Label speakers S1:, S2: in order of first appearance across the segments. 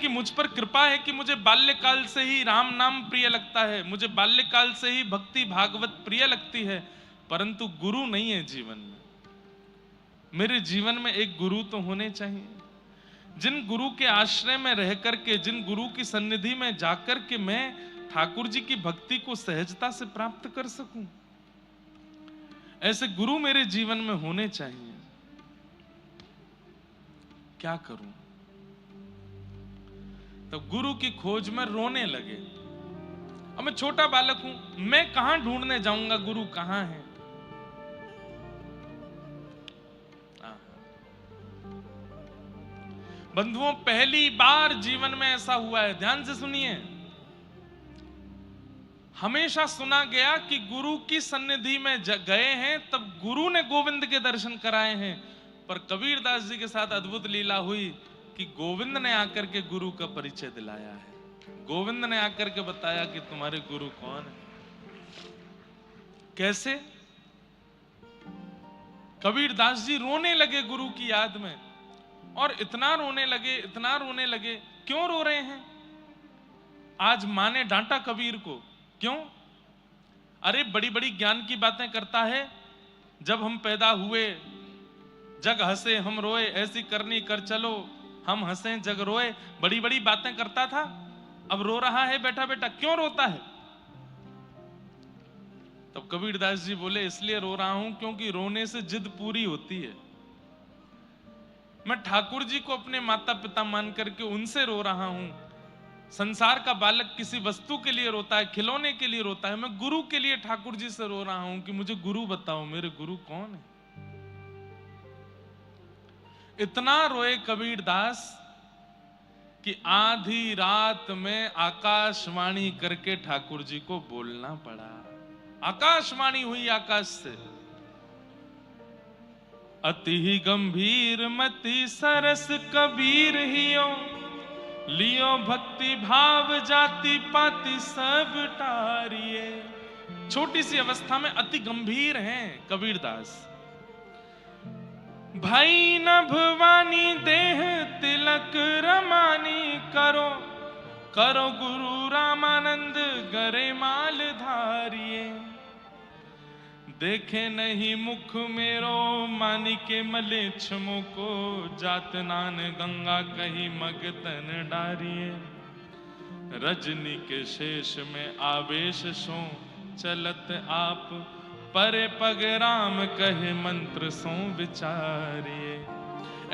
S1: मुझ पर कृपा है कि मुझे बाल्यकाल से ही राम नाम प्रिय लगता है, मुझे बाल्यकाल से ही भक्ति भागवत प्रिय लगती है, परंतु गुरु नहीं है जीवन में। मेरे जीवन में एक गुरु तो होने चाहिए, जिन गुरु के आश्रय में रह करके, जिन गुरु की सन्निधि में जाकर के मैं ठाकुर जी की भक्ति को सहजता से प्राप्त कर सकूं। ऐसे गुरु मेरे जीवन में होने चाहिए। क्या करूं? तो गुरु की खोज में रोने लगे। अब मैं छोटा बालक हूं, मैं कहां ढूंढने जाऊंगा गुरु कहां है? बंधुओं, पहली बार जीवन में ऐसा हुआ है, ध्यान से सुनिए। हमेशा सुना गया कि गुरु की सन्निधि में गए हैं तब गुरु ने गोविंद के दर्शन कराए हैं, पर कबीरदास जी के साथ अद्भुत लीला हुई कि गोविंद ने आकर के गुरु का परिचय दिलाया है। गोविंद ने आकर के बताया कि तुम्हारे गुरु कौन है। कैसे? कबीरदास जी रोने लगे गुरु की याद में, और इतना रोने लगे, इतना रोने लगे। क्यों रो रहे हैं? आज मां ने डांटा कबीर को। क्यों? अरे बड़ी बड़ी ज्ञान की बातें करता है। जब हम पैदा हुए जग हंसे हम रोए, ऐसी करनी कर चलो हम हंसे जग रोए। बड़ी बड़ी बातें करता था, अब रो रहा है बेटा बेटा। क्यों रोता है? तब कबीरदास जी बोले, इसलिए रो रहा हूं क्योंकि रोने से जिद पूरी होती है। मैं ठाकुर जी को अपने माता पिता मान करके उनसे रो रहा हूं। संसार का बालक किसी वस्तु के लिए रोता है, खिलौने के लिए रोता है। मैं गुरु के लिए ठाकुर जी से रो रहा हूं कि मुझे गुरु बताओ, मेरे गुरु कौन है? इतना रोए कबीरदास कि आधी रात में आकाशवाणी करके ठाकुर जी को बोलना पड़ा। आकाशवाणी हुई आकाश से, अति ही गंभीर मति सरस कबीर हियो, लियो भक्ति भाव जाति पाति सब टारिये। छोटी सी अवस्था में अति गंभीर हैं कबीरदास। भाई न भवानी देह तिलक रमानी करो, करो गुरु रामानंद गरे माल धारिये। देखे नहीं मुख मेरो मानिके मले छमो को, जात नान गंगा कही मगतन डारिये। रजनी के शेष में आवेश सो चलत आप, परे पग राम कहे मंत्र सो विचारिये।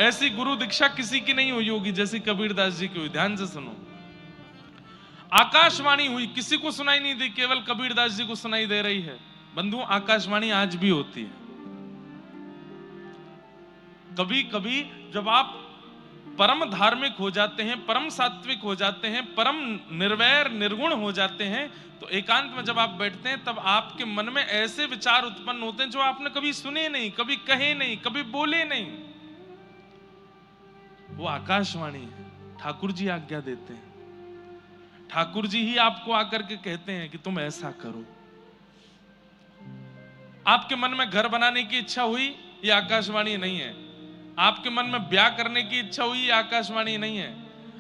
S1: ऐसी गुरु दीक्षा किसी की नहीं हुई होगी जैसी कबीरदास जी की हुई। ध्यान से सुनो। आकाशवाणी हुई, किसी को सुनाई नहीं दी, केवल कबीरदास जी को सुनाई दे रही है। बंधुओं, आकाशवाणी आज भी होती है। कभी कभी जब आप परम धार्मिक हो जाते हैं, परम सात्विक हो जाते हैं, परम निर्वैर निर्गुण हो जाते हैं, तो एकांत में जब आप बैठते हैं तब आपके मन में ऐसे विचार उत्पन्न होते हैं जो आपने कभी सुने नहीं, कभी कहे नहीं, कभी बोले नहीं। वो आकाशवाणी है। ठाकुर जी आज्ञा देते हैं, ठाकुर जी ही आपको आकर के कहते हैं कि तुम ऐसा करो। आपके मन में घर बनाने की इच्छा हुई, ये आकाशवाणी नहीं है। आपके मन में ब्याह करने की इच्छा हुई, ये आकाशवाणी नहीं है।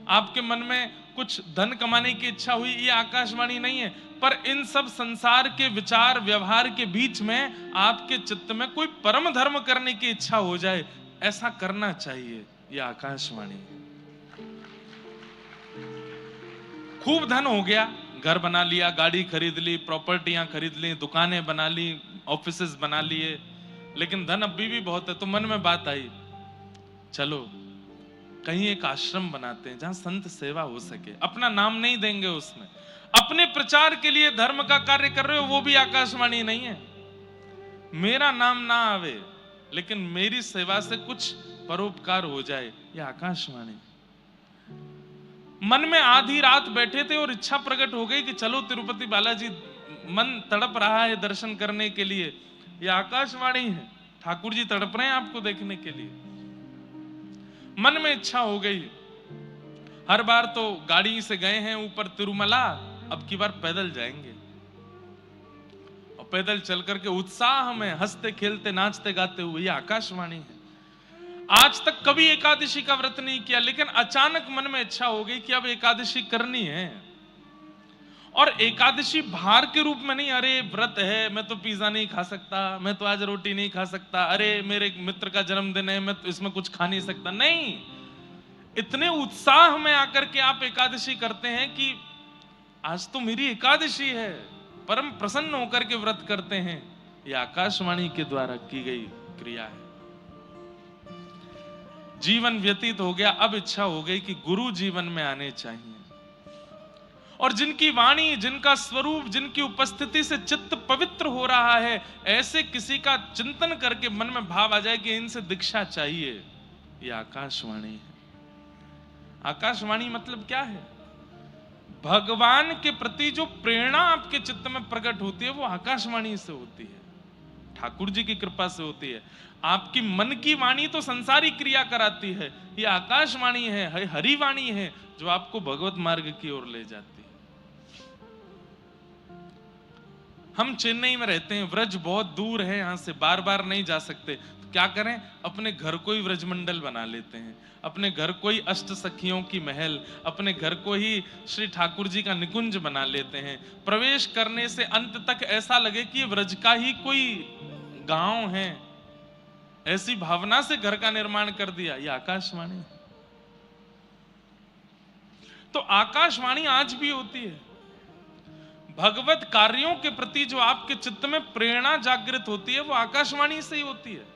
S1: आपके मन में कुछ धन कमाने की इच्छा हुई, ये आकाशवाणी नहीं है। पर इन सब संसार के विचार व्यवहार के बीच में आपके चित्त में कोई परम धर्म करने की इच्छा हो जाए, ऐसा करना चाहिए, ये आकाशवाणी है। खूब धन हो गया, घर बना लिया, गाड़ी खरीद ली, प्रॉपर्टियां खरीद ली, दुकानें बना ली, ऑफिसेस बना लिए, लेकिन धन अभी भी बहुत है। तो मन में बात आई, चलो कहीं एक आश्रम बनाते हैं जहां संत सेवा हो सके। अपना नाम नहीं देंगे उसमें, अपने प्रचार के लिए धर्म का कार्य कर रहे हो, वो भी आकाशवाणी नहीं है। मेरा नाम ना आवे लेकिन मेरी सेवा से कुछ परोपकार हो जाए, ये आकाशवाणी। मन में आधी रात बैठे थे और इच्छा प्रकट हो गई कि चलो तिरुपति बालाजी, मन तड़प रहा है दर्शन करने के लिए, ये आकाशवाणी है। ठाकुर जी तड़प रहे हैं आपको देखने के लिए। मन में इच्छा हो गई। हर बार तो गाड़ी से गए हैं ऊपर तिरुमला, अब की बार पैदल जाएंगे, और पैदल चल करके उत्साह में हंसते खेलते नाचते गाते हुए, ये आकाशवाणी है। आज तक कभी एकादशी का व्रत नहीं किया, लेकिन अचानक मन में इच्छा हो गई कि अब एकादशी करनी है। और एकादशी भार के रूप में नहीं, अरे व्रत है मैं तो पिज्जा नहीं खा सकता, मैं तो आज रोटी नहीं खा सकता, अरे मेरे मित्र का जन्मदिन है मैं तो इसमें कुछ खा नहीं सकता। नहीं, इतने उत्साह में आकर के आप एकादशी करते हैं कि आज तो मेरी एकादशी है, परम प्रसन्न होकर के व्रत करते हैं। यह आकाशवाणी के द्वारा की गई क्रिया है। जीवन व्यतीत हो गया, अब इच्छा हो गई कि गुरु जीवन में आने चाहिए, और जिनकी वाणी, जिनका स्वरूप, जिनकी उपस्थिति से चित्त पवित्र हो रहा है, ऐसे किसी का चिंतन करके मन में भाव आ जाए कि इनसे दीक्षा चाहिए। यह आकाशवाणी है। आकाशवाणी मतलब क्या है? भगवान के प्रति जो प्रेरणा आपके चित्त में प्रकट होती है वो आकाशवाणी से होती है, ठाकुर जी की कृपा से होती है। आपकी मन की वाणी तो संसारी क्रिया कराती है, ये आकाशवाणी है, हरिवाणी है, जो आपको भगवत मार्ग की ओर ले जाती है। हम चेन्नई में रहते हैं, व्रज बहुत दूर है यहां से, बार बार नहीं जा सकते, तो क्या करें, अपने घर को ही व्रजमंडल बना लेते हैं, अपने घर को ही अष्ट सखियों की महल, अपने घर को ही श्री ठाकुर जी का निकुंज बना लेते हैं। प्रवेश करने से अंत तक ऐसा लगे कि ये व्रज का ही कोई गांव है, ऐसी भावना से घर का निर्माण कर दिया। ये आकाशवाणी। तो आकाशवाणी आज भी होती है। भगवत कार्यों के प्रति जो आपके चित्त में प्रेरणा जागृत होती है वो आकाशवाणी से ही होती है।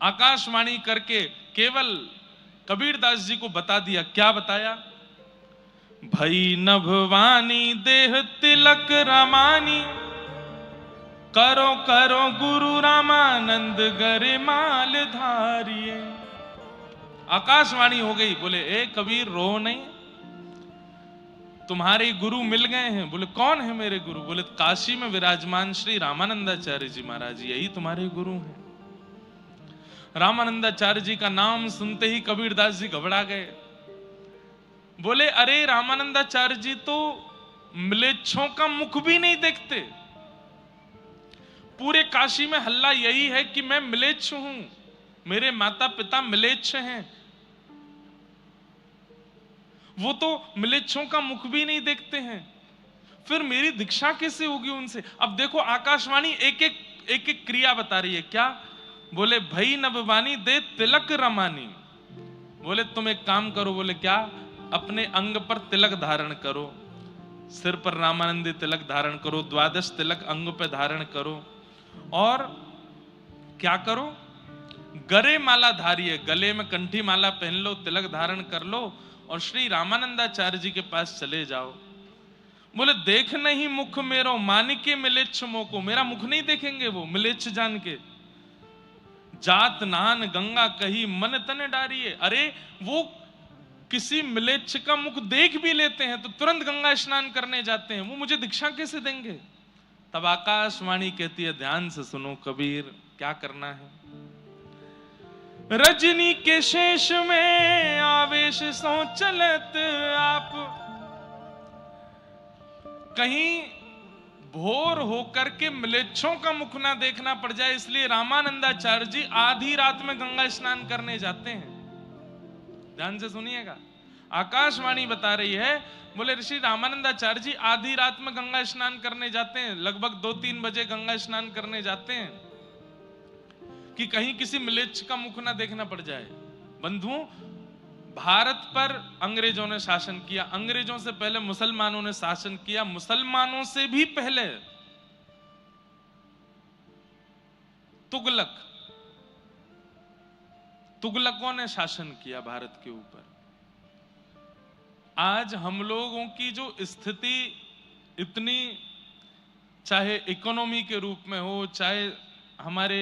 S1: आकाशवाणी करके केवल कबीरदास जी को बता दिया, क्या बताया? भई नभवानी देह तिलक रामानी, करो करो गुरु रामानंद गरिमाल धारिये। आकाशवाणी हो गई। बोले ए कबीर रो नहीं, तुम्हारे गुरु मिल गए हैं। बोले कौन है मेरे गुरु? बोले काशी में विराजमान श्री रामानंदाचार्य जी महाराज, यही तुम्हारे गुरु हैं। रामानंदाचार्य जी का नाम सुनते ही कबीरदास जी घबरा गए। बोले अरे रामानंदाचार्य जी तो म्लेच्छों का मुख भी नहीं देखते, पूरे काशी में हल्ला यही है कि मैं म्लेच्छ हूं, मेरे माता पिता म्लेच्छ हैं, वो तो म्लेच्छों का मुख भी नहीं देखते हैं, फिर मेरी दीक्षा कैसे होगी उनसे? अब देखो आकाशवाणी एक एक क्रिया बता रही है। क्या? बोले भई नभवानी दे तिलक रमानी। बोले तुम एक काम करो। बोले क्या? अपने अंग पर तिलक धारण करो, सिर पर रामानंदी तिलक धारण करो, 12 तिलक अंग पे धारण करो, और क्या करो? गरे माला धारिये, गले में कंठी माला पहन लो, तिलक धारण कर लो, और श्री रामानंदाचार्य जी के पास चले जाओ। बोले देख नहीं मुख मेरो मानिके मिलेच्छ मोको, मेरा मुख नहीं देखेंगे वो मिलेच्छ जान के। जात नान गंगा कही मन तने डारिये। अरे वो किसी मिलेच्छ का मुख देख भी लेते हैं तो तुरंत गंगा स्नान करने जाते हैं, वो मुझे दीक्षा कैसे देंगे? तब आकाशवाणी कहती है ध्यान से सुनो कबीर, क्या करना है। रजनी के शेष में आवेश सो चलत आप, कहीं भोर होकर के म्लेच्छों का मुख ना देखना पड़ जाए, इसलिए रामानंदाचार्य जी आधी रात में गंगा स्नान करने जाते हैं। ध्यान से सुनिएगा, आकाशवाणी बता रही है। बोले ऋषि रामानंदाचार्य जी आधी रात में गंगा स्नान करने जाते हैं, लगभग 2-3 बजे गंगा स्नान करने जाते हैं कि कहीं किसी म्लेच्छ का मुख ना देखना पड़ जाए। बंधुओं, भारत पर अंग्रेजों ने शासन किया, अंग्रेजों से पहले मुसलमानों ने शासन किया, मुसलमानों से भी पहले तुगलकों ने शासन किया भारत के ऊपर। आज हम लोगों की जो स्थिति इतनी, चाहे इकोनॉमी के रूप में हो, चाहे हमारे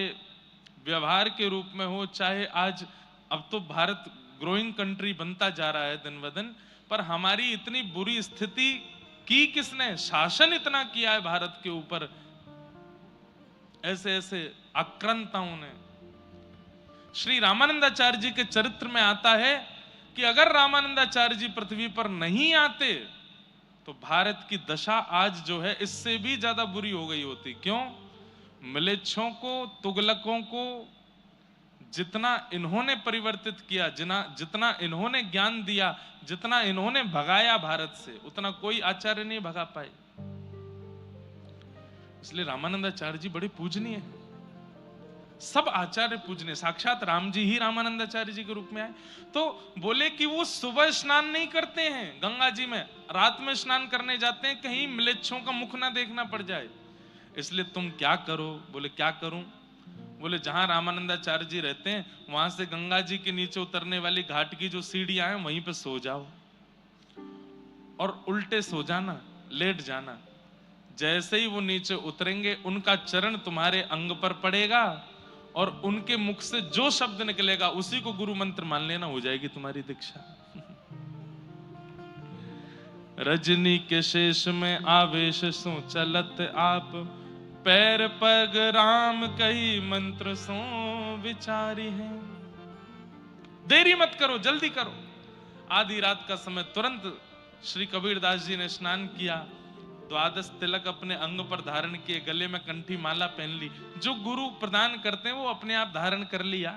S1: व्यवहार के रूप में हो, चाहे आज अब तो भारत ग्रोइंग कंट्री बनता जा रहा है दिन ब दिन, पर हमारी इतनी बुरी स्थिति की किसने? शासन इतना किया है भारत के ऊपर, ऐसे ऐसे आक्रांताओं ने। श्री रामानंदाचार्य जी के चरित्र में आता है कि अगर रामानंदाचार्य जी पृथ्वी पर नहीं आते तो भारत की दशा आज जो है इससे भी ज्यादा बुरी हो गई होती। क्यों? म्लेच्छों को, तुगलकों को जितना इन्होंने परिवर्तित किया, जितना इन्होंने ज्ञान दिया, जितना इन्होंने भगाया भारत से, उतना कोई आचार्य नहीं भगा पाए। इसलिए रामानंदाचार्य जी बड़े पूजनीय हैं। सब आचार्य पूजनीय, साक्षात राम जी ही रामानंदाचार्य जी के रूप में आए। तो बोले कि वो सुबह स्नान नहीं करते हैं गंगा जी में, रात में स्नान करने जाते हैं, कहीं म्लेच्छों का मुख ना देखना पड़ जाए। इसलिए तुम क्या करो? बोले क्या करूं? बोले जहां रामानंदाचार्य जी रहते हैं वहां से गंगा जी के नीचे उतरने वाली घाट की जो सीढ़ियां हैं वहीं पे सो जाओ और उल्टे सो जाना, लेट जाना। जैसे ही वो नीचे उतरेंगे उनका चरण तुम्हारे अंग पर पड़ेगा और उनके मुख से जो शब्द निकलेगा उसी को गुरु मंत्र मान लेना, हो जाएगी तुम्हारी दीक्षा। रजनी के शेष में आवेश सो चलत आप, पैर पग राम कही मंत्र सो विचारी है। देरी मत करो, जल्दी करो। आधी रात का समय, तुरंत श्री कबीरदास जी ने स्नान किया, द्वादश तिलक अपने अंग पर धारण किए, गले में कंठी माला पहन ली, जो गुरु प्रदान करते हैं वो अपने आप धारण कर लिया।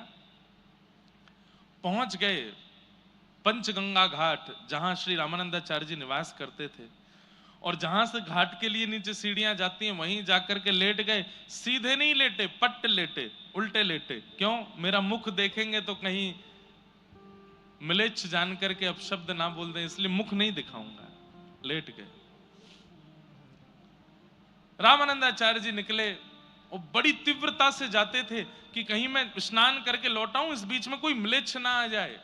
S1: पहुंच गए पंचगंगा घाट, जहां श्री रामानंदाचार्य जी निवास करते थे, और जहां से घाट के लिए नीचे सीढ़ियां जाती हैं वहीं जाकर के लेट गए। सीधे नहीं लेटे, पट्ट लेटे, उल्टे लेटे। क्यों? मेरा मुख देखेंगे तो कहीं म्लेच्छ जान करके अपशब्द ना बोल दें, इसलिए मुख नहीं दिखाऊंगा। लेट गए। रामानंदाचार्य जी निकले और बड़ी तीव्रता से जाते थे कि कहीं मैं स्नान करके लौटाऊं, इस बीच में कोई म्लेच्छ ना आ जाए।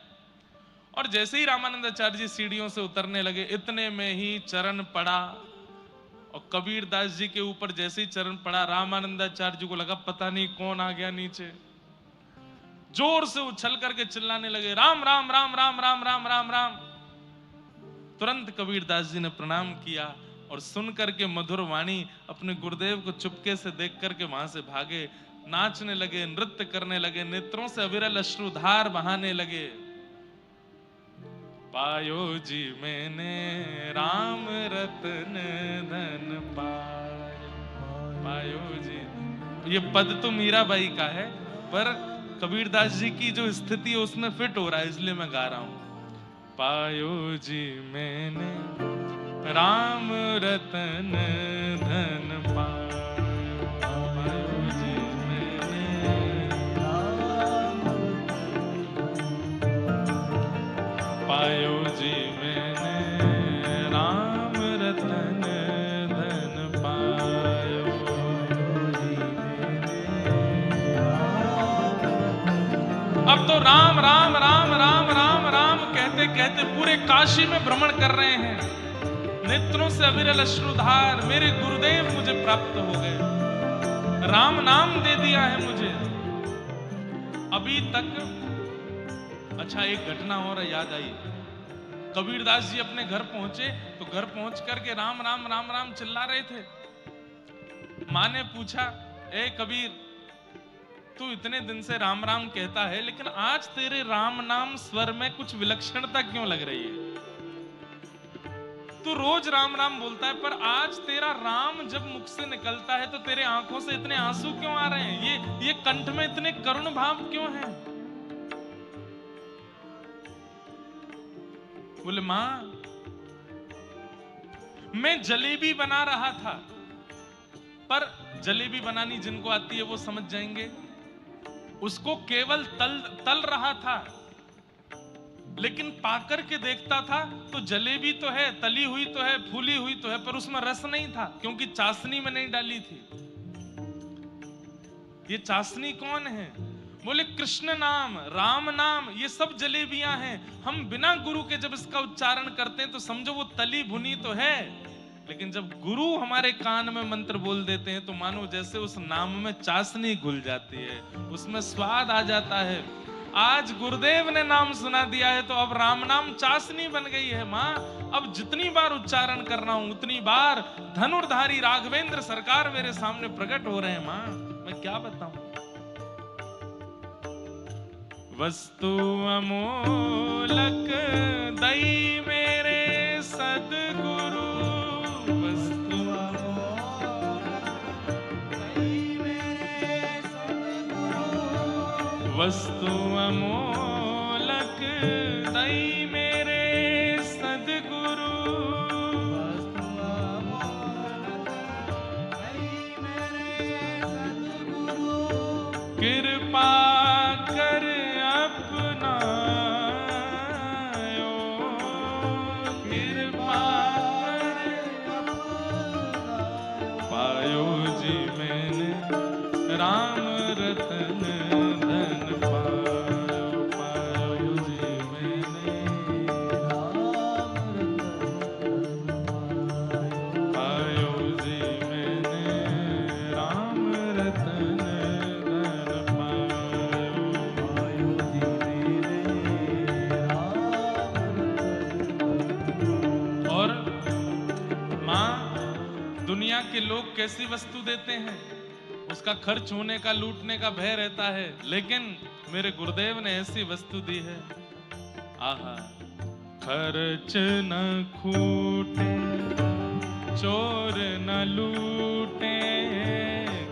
S1: और जैसे ही रामानंदाचार्य जी सीढ़ियों से उतरने लगे, इतने में ही चरण पड़ा, और कबीरदास जी के ऊपर जैसे ही चरण पड़ा, रामानंदाचार्य जी को लगा पता नहीं कौन आ गया नीचे। जोर से उछल करके चिल्लाने लगे, राम राम राम राम राम राम राम राम। तुरंत कबीरदास जी ने प्रणाम किया और सुन करके मधुर वाणी अपने गुरुदेव को चुपके से देख करके वहां से भागे, नाचने लगे, नृत्य करने लगे, नेत्रों से अविरल अश्रुधार बहाने लगे। पायो जी मैंने राम रतन धन पायो जी। ये पद तो मीराबाई का है, पर कबीरदास जी की जो स्थिति है उसमें फिट हो रहा है, इसलिए मैं गा रहा हूं। पायो जी मैंने राम रतन धन पायो जी मैंने पायो जी मैंने राम रतन धन पायो जी मैंने। अब तो राम राम राम राम राम राम कहते कहते पूरे काशी में भ्रमण कर रहे हैं, नेत्रों से अविरल अश्रुधार। मेरे गुरुदेव मुझे प्राप्त हो गए, राम नाम दे दिया है मुझे। अभी तक अच्छा एक घटना और याद आई। कबीरदास जी अपने घर पहुंचे तो घर पहुंच करके राम राम राम राम चिल्ला रहे थे। मां ने पूछा, ए कबीर, तू इतने दिन से राम राम कहता है, लेकिन आज तेरे राम नाम स्वर में कुछ विलक्षणता क्यों लग रही है? तू रोज राम राम बोलता है, पर आज तेरा राम जब मुख से निकलता है तो तेरे आंखों से इतने आंसू क्यों आ रहे हैं? ये कंठ में इतने करुण भाव क्यों हैं? बोले, मां, मैं जलेबी बना रहा था, पर जलेबी बनानी जिनको आती है वो समझ जाएंगे, उसको केवल तल रहा था, लेकिन पाकर के देखता था तो जलेबी तो है, तली हुई तो है, फूली हुई तो है, पर उसमें रस नहीं था, क्योंकि चाशनी में नहीं डाली थी। ये चाशनी कौन है? बोले, कृष्ण नाम, राम नाम, ये सब जलेबियां हैं। हम बिना गुरु के जब इसका उच्चारण करते हैं तो समझो वो तली भुनी तो है, लेकिन जब गुरु हमारे कान में मंत्र बोल देते हैं तो मानो जैसे उस नाम में चाशनी घुल जाती है, उसमें स्वाद आ जाता है। आज गुरुदेव ने नाम सुना दिया है तो अब राम नाम चाशनी बन गई है। माँ, अब जितनी बार उच्चारण कर रहा हूं उतनी बार धनुर्धारी राघवेंद्र सरकार मेरे सामने प्रकट हो रहे हैं। माँ, मैं क्या बताऊं? वस्तु अमोलक दई मेरे सदगुरु, वस्तु अमोलक दई मेरे सदगुरु, वस्तु अमोलक तई मेरे सद्गुरु, कृपा कर अपनायो, कृपा कर पायो जी मैंने राम रतन धन पायो, पायो जी मैंने पायो जी मैंने राम रतन धन पायो, और माँ दुनिया के लोग कैसी वस्तु देते हैं, उसका खर्च होने का, लूटने का भय रहता है, लेकिन मेरे गुरुदेव ने ऐसी वस्तु दी है, आहा, खर्च न खूटे चोर न लूटे,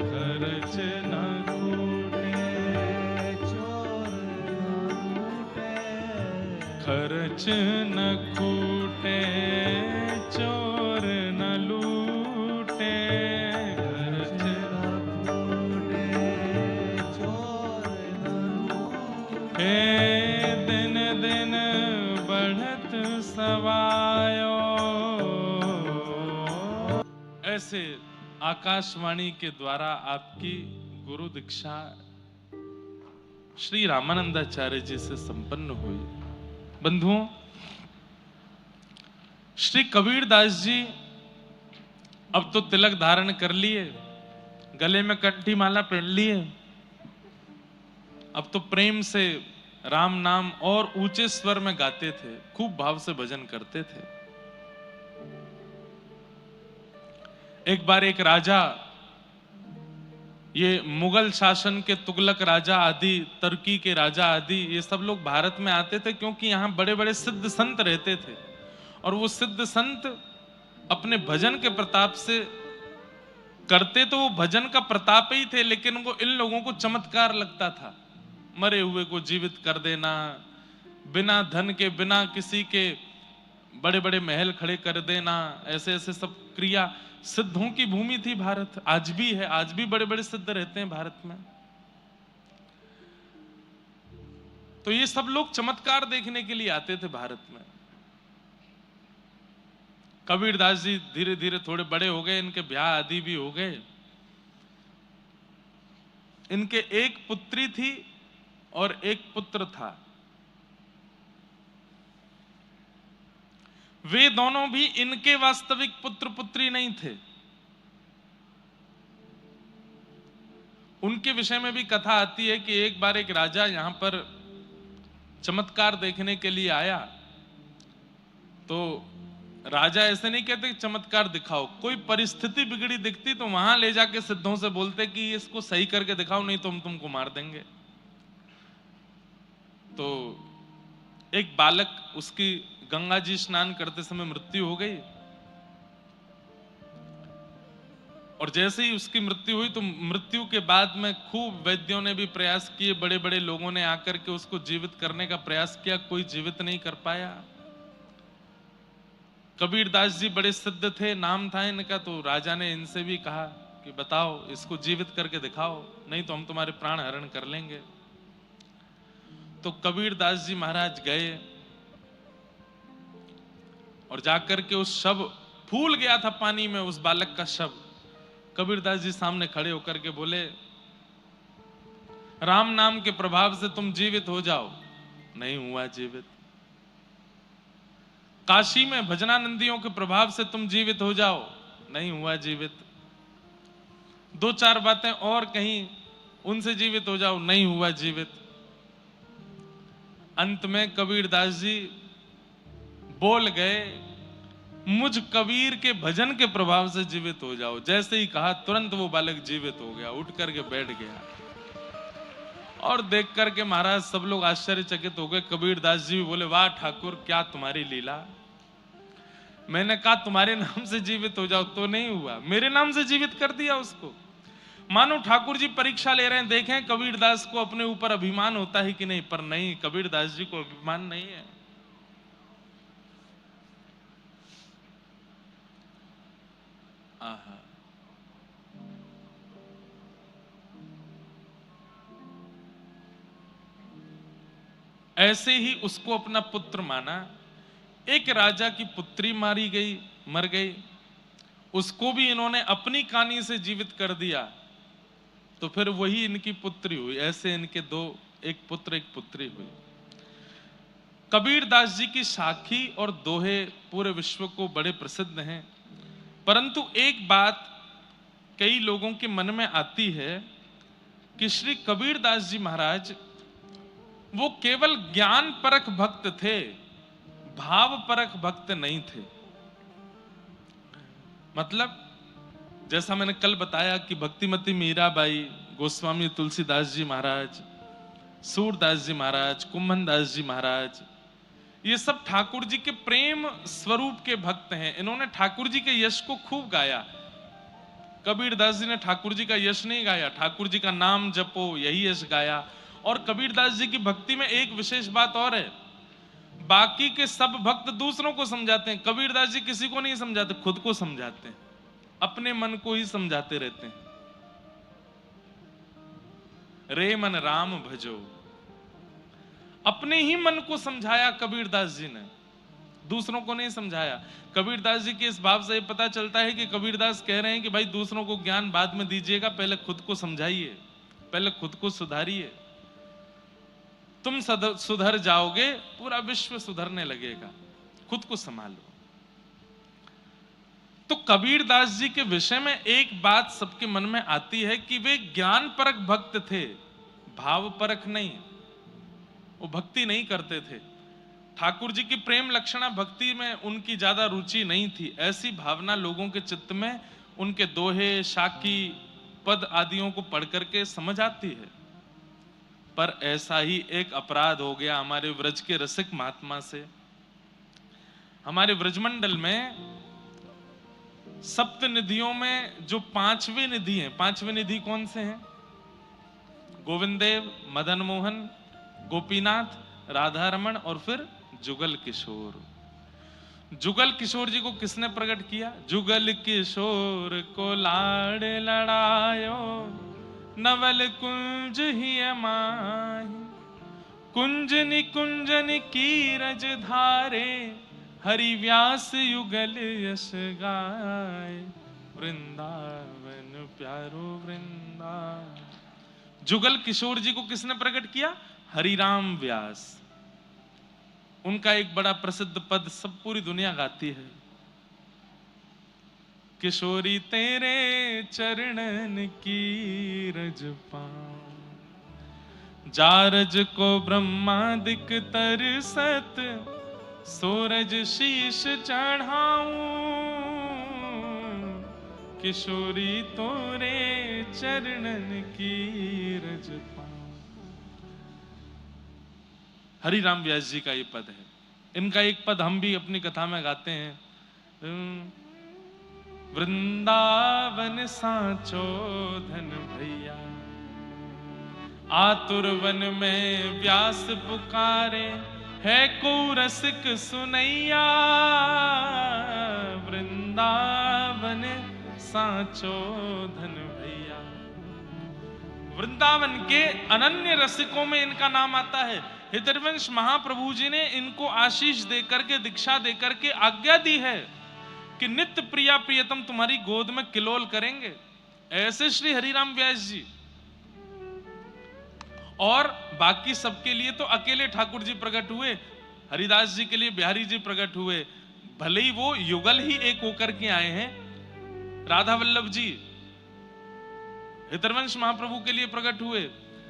S1: खर्च न खूटे चोर न लूटे, खर्च न खूटे चोर न लूटे, खर्च न खूटे चोर न लूटे, हे दिन दिन बढ़त सवायो। ऐसे आकाशवाणी के द्वारा आपकी गुरु दीक्षा श्री रामानंदाचार्य जी से संपन्न हुई। बंधुओं, श्री कबीरदास जी अब तो तिलक धारण कर लिए, गले में कंठी माला पहन लिए, अब तो प्रेम से राम नाम और ऊंचे स्वर में गाते थे, खूब भाव से भजन करते थे। एक बार एक राजा, ये मुगल शासन के तुगलक राजा आदि, तुर्की के राजा आदि, ये सब लोग भारत में आते थे क्योंकि यहाँ बड़े बड़े सिद्ध संत रहते थे, और वो सिद्ध संत अपने भजन के प्रताप से करते तो वो भजन का प्रताप ही थे, लेकिन वो इन लोगों को चमत्कार लगता था। मरे हुए को जीवित कर देना, बिना धन के, बिना किसी के बड़े बड़े महल खड़े कर देना, ऐसे ऐसे सब क्रिया। सिद्धों की भूमि थी भारत, आज भी है, आज भी बड़े बड़े सिद्ध रहते हैं भारत में। तो ये सब लोग चमत्कार देखने के लिए आते थे भारत में। कबीरदास जी धीरे धीरे थोड़े बड़े हो गए, इनके ब्याह आदि भी हो गए। इनके एक पुत्री थी और एक पुत्र था। वे दोनों भी इनके वास्तविक पुत्र पुत्री नहीं थे। उनके विषय में भी कथा आती है कि एक बार एक राजा यहां पर चमत्कार देखने के लिए आया, तो राजा ऐसे नहीं कहते कि चमत्कार दिखाओ, कोई परिस्थिति बिगड़ी दिखती तो वहां ले जाके सिद्धों से बोलते कि इसको सही करके दिखाओ, नहीं तो हम तुमको मार देंगे। तो एक बालक, उसकी गंगा जी स्नान करते समय मृत्यु हो गई, और जैसे ही उसकी मृत्यु हुई तो मृत्यु के बाद में खूब वैद्यों ने भी प्रयास किए, बड़े बड़े लोगों ने आकर के उसको जीवित करने का प्रयास किया, कोई जीवित नहीं कर पाया। कबीरदास जी बड़े सिद्ध थे, नाम था इनका, तो राजा ने इनसे भी कहा कि बताओ, इसको जीवित करके दिखाओ, नहीं तो हम तुम्हारे प्राण हरण कर लेंगे। तो कबीरदास जी महाराज गए और जाकर के उस शव, फूल गया था पानी में उस बालक का शव, कबीरदास जी सामने खड़े होकर के बोले, राम नाम के प्रभाव से तुम जीवित हो जाओ। नहीं हुआ जीवित। काशी में भजनानंदियों के प्रभाव से तुम जीवित हो जाओ। नहीं हुआ जीवित। दो चार बातें और कहीं, उनसे जीवित हो जाओ। नहीं हुआ जीवित। अंत में कबीरदास जी बोल गए, मुझ कबीर के भजन के प्रभाव से जीवित हो जाओ। जैसे ही कहा तुरंत वो बालक जीवित हो गया, उठ करके बैठ गया। और देख करके महाराज सब लोग आश्चर्यचकित हो गए। कबीरदास जी भी बोले, वाह ठाकुर, क्या तुम्हारी लीला। मैंने कहा तुम्हारे नाम से जीवित हो जाओ, तो नहीं हुआ, मेरे नाम से जीवित कर दिया उसको। मानो ठाकुर जी परीक्षा ले रहे हैं, देखें कबीरदास को अपने ऊपर अभिमान होता है कि नहीं, पर नहीं, कबीरदास जी को अभिमान नहीं है। आहा, ऐसे ही उसको अपना पुत्र माना। एक राजा की पुत्री मारी गई, मर गई, उसको भी इन्होंने अपनी कहानी से जीवित कर दिया, तो फिर वही इनकी पुत्री हुई। ऐसे इनके दो, एक पुत्र एक पुत्री हुई। कबीरदास जी की साखी और दोहे पूरे विश्व को बड़े प्रसिद्ध हैं, परंतु एक बात कई लोगों के मन में आती है कि श्री कबीरदास जी महाराज वो केवल ज्ञान परक भक्त थे, भाव परक भक्त नहीं थे। मतलब जैसा मैंने कल बताया कि भक्तिमती मीराबाई, गोस्वामी तुलसीदास जी महाराज, सूरदास जी महाराज, कुंभनदास जी महाराज, ये सब ठाकुर जी के प्रेम स्वरूप के भक्त हैं। इन्होंने ठाकुर जी के यश को खूब गाया। कबीरदास जी ने ठाकुर जी का यश नहीं गाया, ठाकुर जी का नाम जपो, यही यश गाया। और कबीरदास जी की भक्ति में एक विशेष बात और है, बाकी के सब भक्त दूसरों को समझाते हैं, कबीरदास जी किसी को नहीं समझाते, खुद को समझाते हैं, अपने मन को ही समझाते रहते हैं। रे मन राम भजो, अपने ही मन को समझाया कबीरदास जी ने, दूसरों को नहीं समझाया। कबीरदास जी के इस भाव से पता चलता है कि कबीरदास कह रहे हैं कि भाई दूसरों को ज्ञान बाद में दीजिएगा, पहले खुद को समझाइए, पहले खुद को सुधारिए। तुम सुधर जाओगे, पूरा विश्व सुधरने लगेगा, खुद को संभालो। तो कबीरदास जी के विषय में एक बात सबके मन में आती है कि वे ज्ञान परक भक्त थे, भाव परक नहीं। वो भक्ति नहीं करते थे, ठाकुर जी की प्रेम लक्षणा भक्ति में उनकी ज्यादा रुचि नहीं थी। ऐसी भावना लोगों के चित्त में उनके दोहे, शाकी, पद आदियों को पढ़ करके समझ आती है। पर ऐसा ही एक अपराध हो गया हमारे व्रज के रसिक महात्मा से। हमारे व्रजमंडल में सप्त निधियों में जो पांचवी निधि है, पांचवी निधि कौन से हैं? गोविंदेव, मदन मोहन, गोपीनाथ, राधा रमन और फिर जुगल किशोर। जुगल किशोर जी को किसने प्रकट किया? जुगल किशोर को लाड़ लड़ायो, नवल कुंज ही माही, कुंज निकुंज कीरज धारे, हरि व्यास युगल यश गाय, वृंदावन प्यारो वृंदावन। जुगल किशोर जी को किसने प्रकट किया? हरिराम व्यास। उनका एक बड़ा प्रसिद्ध पद सब पूरी दुनिया गाती है, किशोरी तेरे चरणन की रज पाऊं, जारज को ब्रह्मादिक तरसत, सूरज शीश चढ़ाऊं, किशोरी तोरे चरणन की रज पाऊं। हरिराम व्यास जी का ये पद है। इनका एक पद हम भी अपनी कथा में गाते हैं, वृंदावन सांचो धन भैया, आतुर वन में व्यास पुकारे, है को रसिक सुनैया, वृंदावन सांचो धन भैया। वृंदावन के अनन्य रसिकों में इनका नाम आता है। हृदयवंश महाप्रभु जी ने इनको आशीष देकर के, दीक्षा देकर के आज्ञा दी है कि नित्य प्रिया प्रियतम तुम्हारी गोद में किलोल करेंगे। ऐसे श्री हरिराम व्यास जी। और बाकी सबके लिए तो अकेले ठाकुर जी प्रकट हुए, हरिदास जी के लिए बिहारी जी प्रकट हुए, भले ही वो युगल ही एक होकर के आए हैं। राधा वल्लभ जी हृदयवंश महाप्रभु के लिए प्रकट हुए,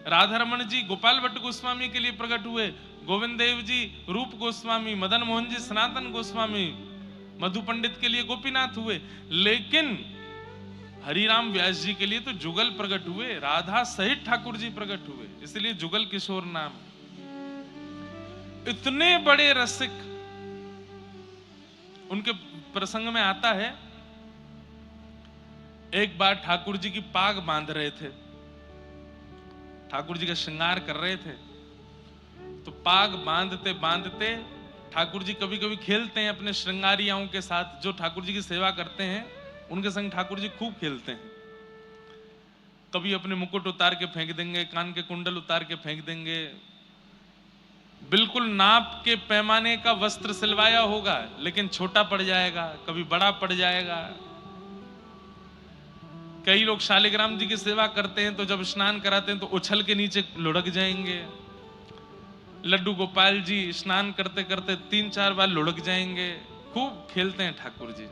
S1: राधा रमन जी गोपाल भट्ट गोस्वामी के लिए प्रकट हुए, गोविंद देव जी रूप गोस्वामी, मदन मोहन जी सनातन गोस्वामी, मधु पंडित के लिए गोपीनाथ हुए, लेकिन हरिराम व्यास जी के लिए तो जुगल प्रकट हुए, राधा सहित ठाकुर जी प्रकट हुए, इसलिए जुगल किशोर नाम। इतने बड़े रसिक, उनके प्रसंग में आता है, एक बार ठाकुर जी की पाग बांध रहे थे, ठाकुर जी का श्रृंगार कर रहे थे, तो पाग बांधते बांधते ठाकुर जी कभी कभी खेलते हैं अपने श्रृंगारियाओं के साथ। जो ठाकुर जी की सेवा करते हैं उनके संग ठाकुर जी खूब खेलते हैं। कभी अपने मुकुट उतार के फेंक देंगे, कान के कुंडल उतार के फेंक देंगे, बिल्कुल नाप के पैमाने का वस्त्र सिलवाया होगा लेकिन छोटा पड़ जाएगा, कभी बड़ा पड़ जाएगा। कई लोग शालिग्राम जी की सेवा करते हैं तो जब स्नान कराते हैं तो उछल के नीचे लुढ़क जाएंगे। लड्डू गोपाल जी स्नान करते करते 3-4 बार लुढ़क जाएंगे। खूब खेलते हैं ठाकुर जी।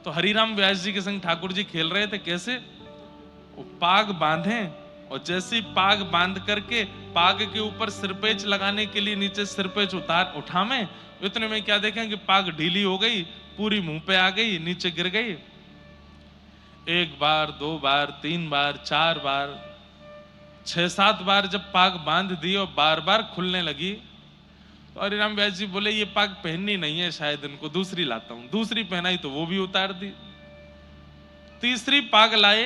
S1: तो हरिराम व्यास जी के संग ठाकुर जी खेल रहे थे। कैसे? वो पाग बांधे और जैसे ही पाग बांध करके पाग के ऊपर सिरपेच लगाने के लिए नीचे सिरपेच उठावे, इतने में क्या देखें कि पाग ढीली हो गई, पूरी मुंह पे आ गई, नीचे गिर गई। 1 बार 2 बार 3 बार 4 बार 6-7 बार जब पाग बांध दी और बार बार खुलने लगी तो हरिराम व्यास जी बोले ये पाग पहननी नहीं है, शायद इनको दूसरी लाता हूं। दूसरी पहनाई तो वो भी उतार दी। तीसरी पाग लाए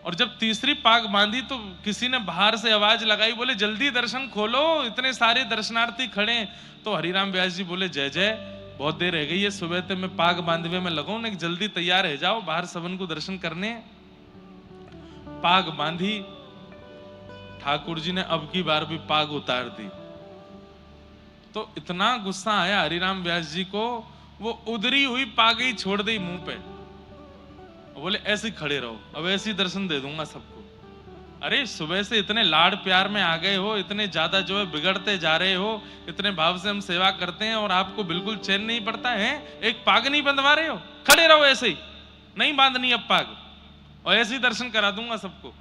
S1: और जब तीसरी पाग बांधी तो किसी ने बाहर से आवाज लगाई, बोले जल्दी दर्शन खोलो, इतने सारे दर्शनार्थी खड़े। तो हरिराम व्यास जी बोले जय जय, बहुत देर रह गई है, सुबह से मैं पाग बांधवे में लगाऊं, ना जल्दी तैयार है जाओ बाहर सबन को दर्शन करने। पाग बांधी, ठाकुर जी ने अब की बार भी पाग उतार दी। तो इतना गुस्सा आया हरिराम व्यास जी को, वो उधरी हुई पाग ही छोड़ दी मुंह पे। बोले ऐसे खड़े रहो, अब ऐसे ही दर्शन दे दूंगा सबको। अरे सुबह से इतने लाड प्यार में आ गए हो, इतने ज्यादा जो है बिगड़ते जा रहे हो, इतने भाव से हम सेवा करते हैं और आपको बिल्कुल चैन नहीं पड़ता है, एक पाग नहीं बंधवा रहे हो, खड़े रहो ऐसे ही, नहीं बांधनी अब पाग, और ऐसे ही दर्शन करा दूंगा सबको।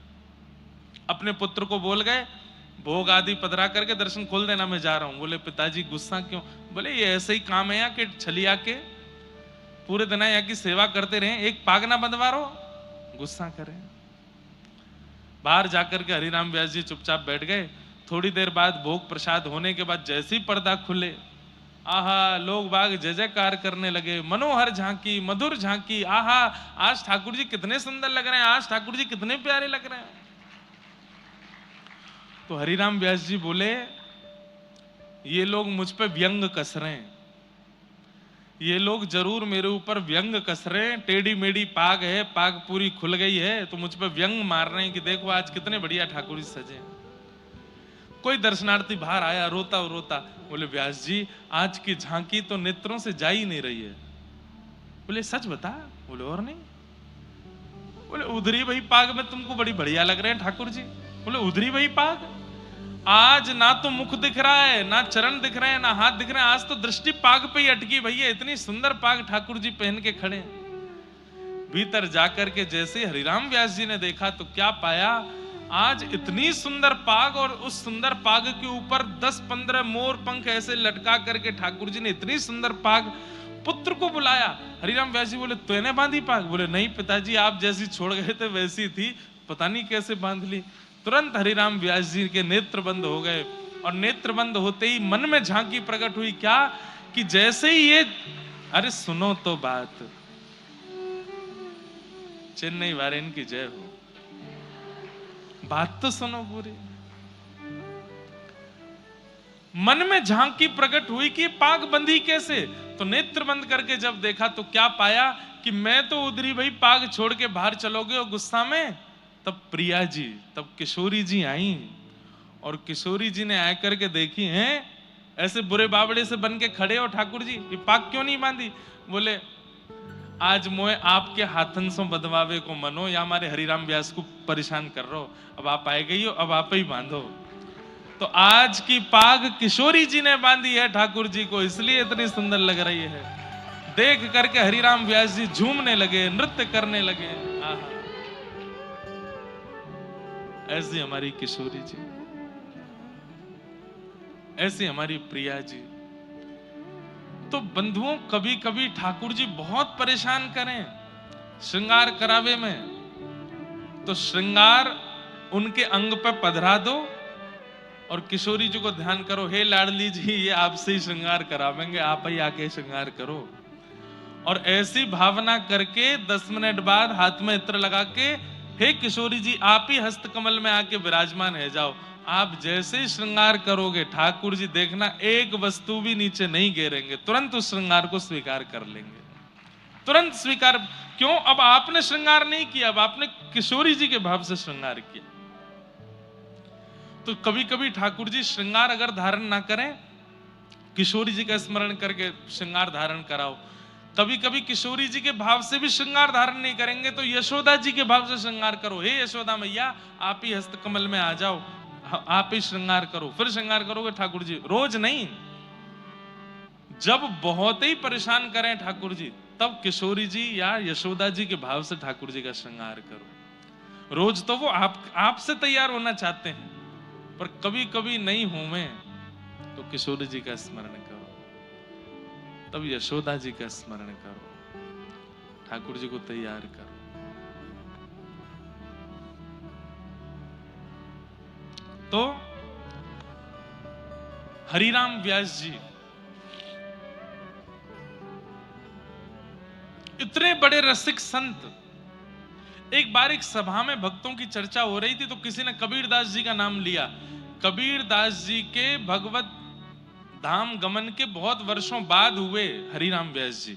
S1: अपने पुत्र को बोल गए भोग आदि पधरा करके दर्शन खोल देना, मैं जा रहा हूं। बोले पिताजी गुस्सा क्यों? बोले ये ऐसे ही काम है यहाँ के, छलिया के पूरे दिन यहाँ की सेवा करते रहे, एक पाग ना बंधवा रहो, गुस्सा करें। बाहर जाकर के हरिराम व्यास जी चुपचाप बैठ गए। थोड़ी देर बाद भोग प्रसाद होने के बाद जैसे ही पर्दा खुले, आहा लोग बाग जय जयकार करने लगे, मनोहर झांकी, मधुर झांकी, आहा आज ठाकुर जी कितने सुंदर लग रहे हैं, आज ठाकुर जी कितने प्यारे लग रहे हैं। तो हरिराम व्यास जी बोले ये लोग मुझ पे व्यंग कस रहे हैं, ये लोग जरूर मेरे ऊपर व्यंग कस रहे हैं, टेढ़ी मेढ़ी पाग है, पाग पूरी खुल गई है तो मुझ पे व्यंग मार रहे हैं कि देखो आज कितने बढ़िया ठाकुर जी सजे। कोई दर्शनार्थी बाहर आया रोता रोता, बोले व्यास जी आज की झांकी तो नेत्रों से जा ही नहीं रही है। बोले सच बता? बोले और नहीं। बोले उधरी वही पाग में तुमको बड़ी बढ़िया लग रहे हैं ठाकुर जी। बोले उधरी वही पाग, आज ना तो मुख दिख रहा है, ना चरण दिख रहे हैं, ना हाथ दिख रहे हैं, आज तो दृष्टि पाग पे ही अटकी भैया, इतनी सुंदर पाग ठाकुर जी पहन के खड़े। भीतर जाकर के जैसे हरिराम व्यास जी ने देखा तो क्या पाया, आज इतनी सुंदर पाग और उस सुंदर पाग के ऊपर 10-15 मोर पंख ऐसे लटका करके ठाकुर जी ने इतनी सुंदर पाग। पुत्र को बुलाया, हरिराम व्यास जी बोले तूने बांधी पाग? बोले नहीं पिताजी, आप जैसी छोड़ गए थे वैसी थी, पता नहीं कैसे बांध ली। तुरंत हरिराम व्यास जी के नेत्र बंद हो गए और नेत्र बंद होते ही मन में झांकी प्रकट हुई, क्या कि जैसे ही ये, अरे सुनो तो बात, चेन्नई वारेन की जय हो, बात तो सुनो पूरी। मन में झांकी प्रकट हुई कि पाग बंधी कैसे, तो नेत्र बंद करके जब देखा तो क्या पाया कि मैं तो उधरी भाई पाग छोड़ के बाहर चलोगे और गुस्सा में। तब प्रिया जी, तब किशोरी जी आई और किशोरी जी ने आकर के देखी, हैं ऐसे बुरे बावड़े से बन के खड़े हो ठाकुर जी, ये पाग क्यों नहीं बांधी? बोले आज मोए आपके हाथन से बदवावे को मनो, या हमारे हरिराम व्यास को परेशान कर रहे हो, अब आप आए गई हो, अब आप ही बांधो। तो आज की पाग किशोरी जी ने बांधी है ठाकुर जी को, इसलिए इतनी सुंदर लग रही है। देख करके हरिराम व्यास जी झूमने लगे, नृत्य करने लगे। ऐसी हमारी किशोरी जी, ऐसी हमारी प्रिया जी। तो बंधुओं कभी कभी ठाकुर जी बहुत परेशान करें श्रृंगार करावे में, तो श्रृंगार उनके अंग पे पधरा दो और किशोरी जी को ध्यान करो, हे लाडली जी ये आपसे ही श्रृंगार करावेंगे, आप ही आके श्रृंगार करो। और ऐसी भावना करके 10 मिनट बाद हाथ में इत्र लगा के, हे किशोरी जी आप ही हस्त कमल में आके विराजमान है जाओ। आप जैसे ही श्रृंगार करोगे ठाकुर जी देखना एक वस्तु भी नीचे नहीं गिरेंगे, तुरंत उस श्रृंगार को स्वीकार कर लेंगे, तुरंत स्वीकार। क्यों? अब आपने श्रृंगार नहीं किया, अब आपने किशोरी जी के भाव से श्रृंगार किया। तो कभी कभी ठाकुर जी श्रृंगार अगर धारण ना करें, किशोरी जी का स्मरण करके श्रृंगार धारण कराओ। कभी कभी किशोरी जी के भाव से भी श्रृंगार धारण नहीं करेंगे तो यशोदा जी के भाव से श्रृंगार करो। हे यशोदा मैया आप ही हस्त कमल में आ जाओ, आप ही श्रृंगार करो। फिर श्रृंगार करोगे ठाकुर जी, रोज नहीं। जब बहुत ही परेशान करें ठाकुर जी तब किशोरी जी या यशोदा जी के भाव से ठाकुर जी का श्रृंगार करो। रोज तो वो आपसे तैयार होना चाहते हैं, पर कभी कभी नहीं हूं मैं तो किशोरी जी का स्मरण करो, तब यशोदा जी का स्मरण करो, ठाकुर जी को तैयार करो। तो हरिराम व्यास जी इतने बड़े रसिक संत, एक बार एक सभा में भक्तों की चर्चा हो रही थी तो किसी ने कबीरदास जी का नाम लिया। कबीरदास जी के भगवत धाम गमन के बहुत वर्षों बाद हुए हरिराम व्यास जी।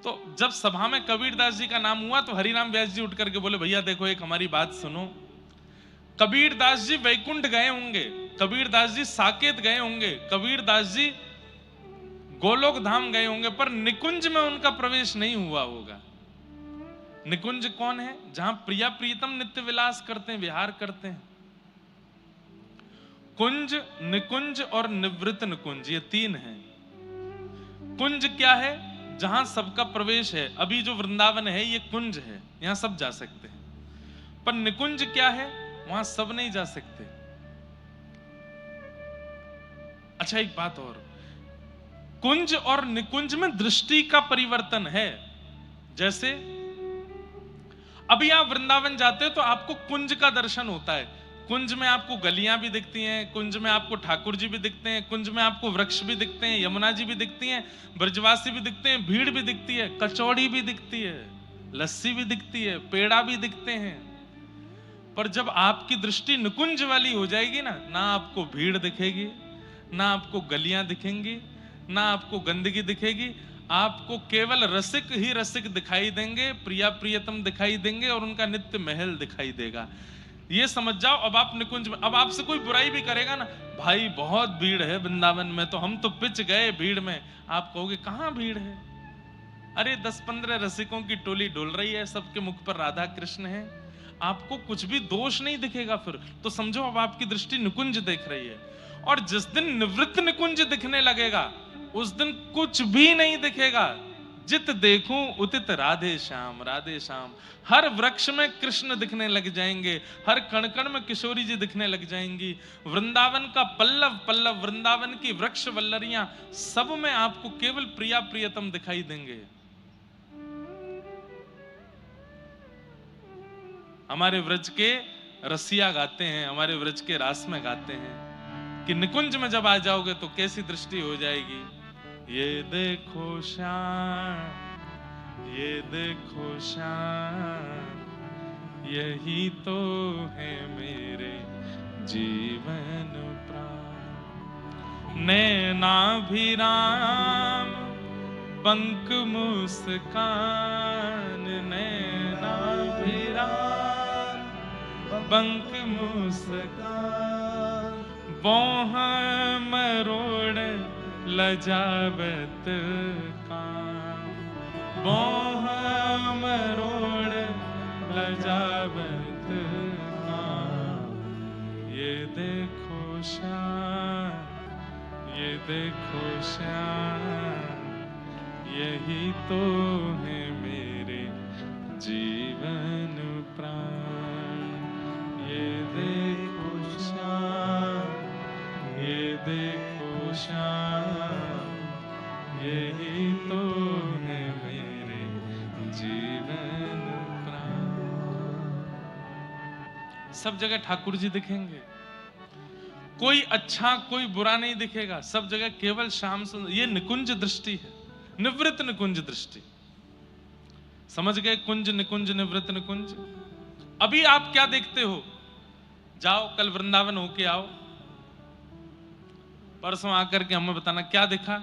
S1: तो जब सभा में कबीरदास जी का नाम हुआ तो हरिराम व्यास जी उठ करके बोले, भैया देखो एक हमारी बात सुनो। कबीरदास जी वैकुंठ गए होंगे, कबीरदास जी साकेत गए होंगे, कबीरदास जी गोलोक धाम गए होंगे, पर निकुंज में उनका प्रवेश नहीं हुआ होगा। निकुंज कौन है? जहां प्रिया प्रीतम नित्य विलास करते हैं, विहार करते हैं। कुंज, निकुंज और निवृत्त निकुंज, ये तीन हैं। कुंज क्या है? जहां सबका प्रवेश है। अभी जो वृंदावन है ये कुंज है, यहां सब जा सकते हैं। पर निकुंज क्या है? वहां सब नहीं जा सकते। अच्छा एक बात और, कुंज और निकुंज में दृष्टि का परिवर्तन है। जैसे अभी आप वृंदावन जाते हो तो आपको कुंज का दर्शन होता है। कुंज में आपको गलियां भी दिखती हैं, कुंज में आपको ठाकुर जी भी दिखते हैं, कुंज में आपको वृक्ष भी दिखते हैं, यमुना जी भी दिखती हैं, ब्रजवासी भी दिखते हैं, भीड़ भी दिखती है, कचौड़ी भी दिखती है, लस्सी भी दिखती है, पेड़ा भी दिखते हैं। पर जब आपकी दृष्टि निकुंज वाली हो जाएगी ना आपको भीड़ दिखेगी, ना आपको गलियां दिखेंगी, ना आपको गंदगी दिखेगी। आपको केवल रसिक ही रसिक दिखाई देंगे, प्रिया प्रियतम दिखाई देंगे और उनका नित्य महल दिखाई देगा। ये समझ जाओ। अब आप निकुंज में, अब आपसे कोई बुराई भी करेगा ना, भाई बहुत भीड़ है वृंदावन में तो हम तो पिच गए भीड़ में, आप कहोगे कहां भीड़ है? अरे 10-15 रसिकों की टोली डोल रही है, सबके मुख पर राधा कृष्ण है, आपको कुछ भी दोष नहीं दिखेगा। फिर तो समझो अब आपकी दृष्टि निकुंज देख रही है। और जिस दिन निवृत्त निकुंज दिखने लगेगा उस दिन कुछ भी नहीं दिखेगा। जित देखूं उतित राधे श्याम, राधे श्याम। हर वृक्ष में कृष्ण दिखने लग जाएंगे, हर कण कण में किशोरी जी दिखने लग जाएंगी। वृंदावन का पल्लव पल्लव, वृंदावन की वृक्ष वल्लरियां, सब में आपको केवल प्रिया प्रियतम दिखाई देंगे। हमारे व्रज के रसिया गाते हैं, हमारे व्रज के रास में गाते हैं कि निकुंज में जब आ जाओगे तो कैसी दृष्टि हो जाएगी। ये देखो श्याम, ये देखो श्याम, यही तो है मेरे जीवन प्राण। नैनाभिराम पंख मुस्कान, नैनाभिराम पंख मुस्कान। बोह मरोड़ लजावत काम, बोह मरोड़ लजावत काम। ये देखो श्याम, ये देखो श्याम, यही तो है मेरे जीवन प्राण। ये देखो श्याम, ये देखो श्याम, यही तो है मेरे जीवन प्राण। सब जगह ठाकुर जी दिखेंगे, कोई अच्छा कोई बुरा नहीं दिखेगा, सब जगह केवल श्याम सुंदर। ये निकुंज दृष्टि है। निवृत्त निकुंज दृष्टि। समझ गए? कुंज निकुंज निवृत्त निकुंज। अभी आप क्या देखते हो? जाओ कल वृंदावन होके आओ, परसों आकर के हमें बताना क्या देखा।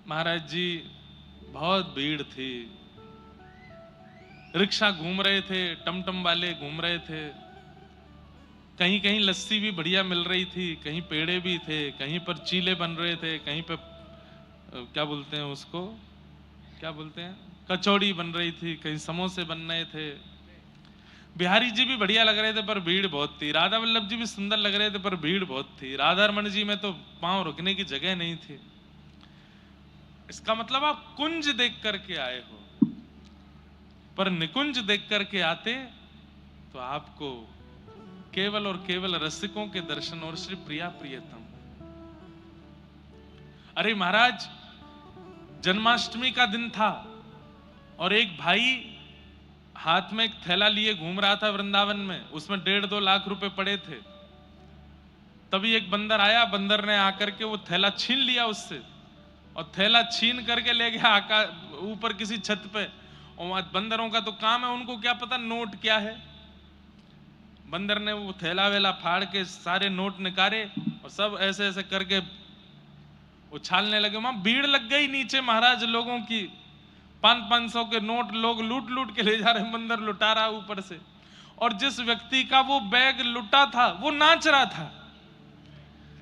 S1: महाराज जी बहुत भीड़ थी, रिक्शा घूम रहे थे, टमटम वाले घूम रहे थे, कहीं कहीं लस्सी भी बढ़िया मिल रही थी, कहीं पेड़े भी थे, कहीं पर चीले बन रहे थे, कहीं पर क्या बोलते हैं उसको, क्या बोलते हैं, कचौड़ी बन रही थी, कहीं समोसे बन रहे थे। बिहारी जी भी बढ़िया लग रहे थे पर भीड़ बहुत थी। राधा वल्लभ जी भी सुंदर लग रहे थे पर भीड़ बहुत थी। राधा रमन जी में तो पांव रुकने की जगह नहीं थी। इसका मतलब आप कुंज देख करके आए हो, पर निकुंज देख करके आते तो आपको केवल और केवल रसिकों के दर्शन और श्री प्रिया प्रियतम। अरे महाराज, जन्माष्टमी का दिन था और एक भाई हाथ में एक थैला लिए घूम रहा था वृंदावन में, उसमें 1.5-2 लाख रुपए पड़े थे। तभी एक बंदर आया, बंदर ने आकर के वो थैला छीन लिया उससे, और थैला छीन करके ले गया आकाश ऊपर किसी छत पे। और बंदरों का तो काम है, उनको क्या पता नोट क्या है। बंदर ने वो थैला वेला फाड़ के सारे नोट निकाले और सब ऐसे ऐसे करके उछालने लगे। वहां भीड़ लग गई नीचे महाराज लोगों की, 500-500 के नोट लोग लूट लूट के ले जा रहे, बंदर लुटा रहा ऊपर से। और जिस व्यक्ति का वो बैग लुटा था वो नाच रहा था।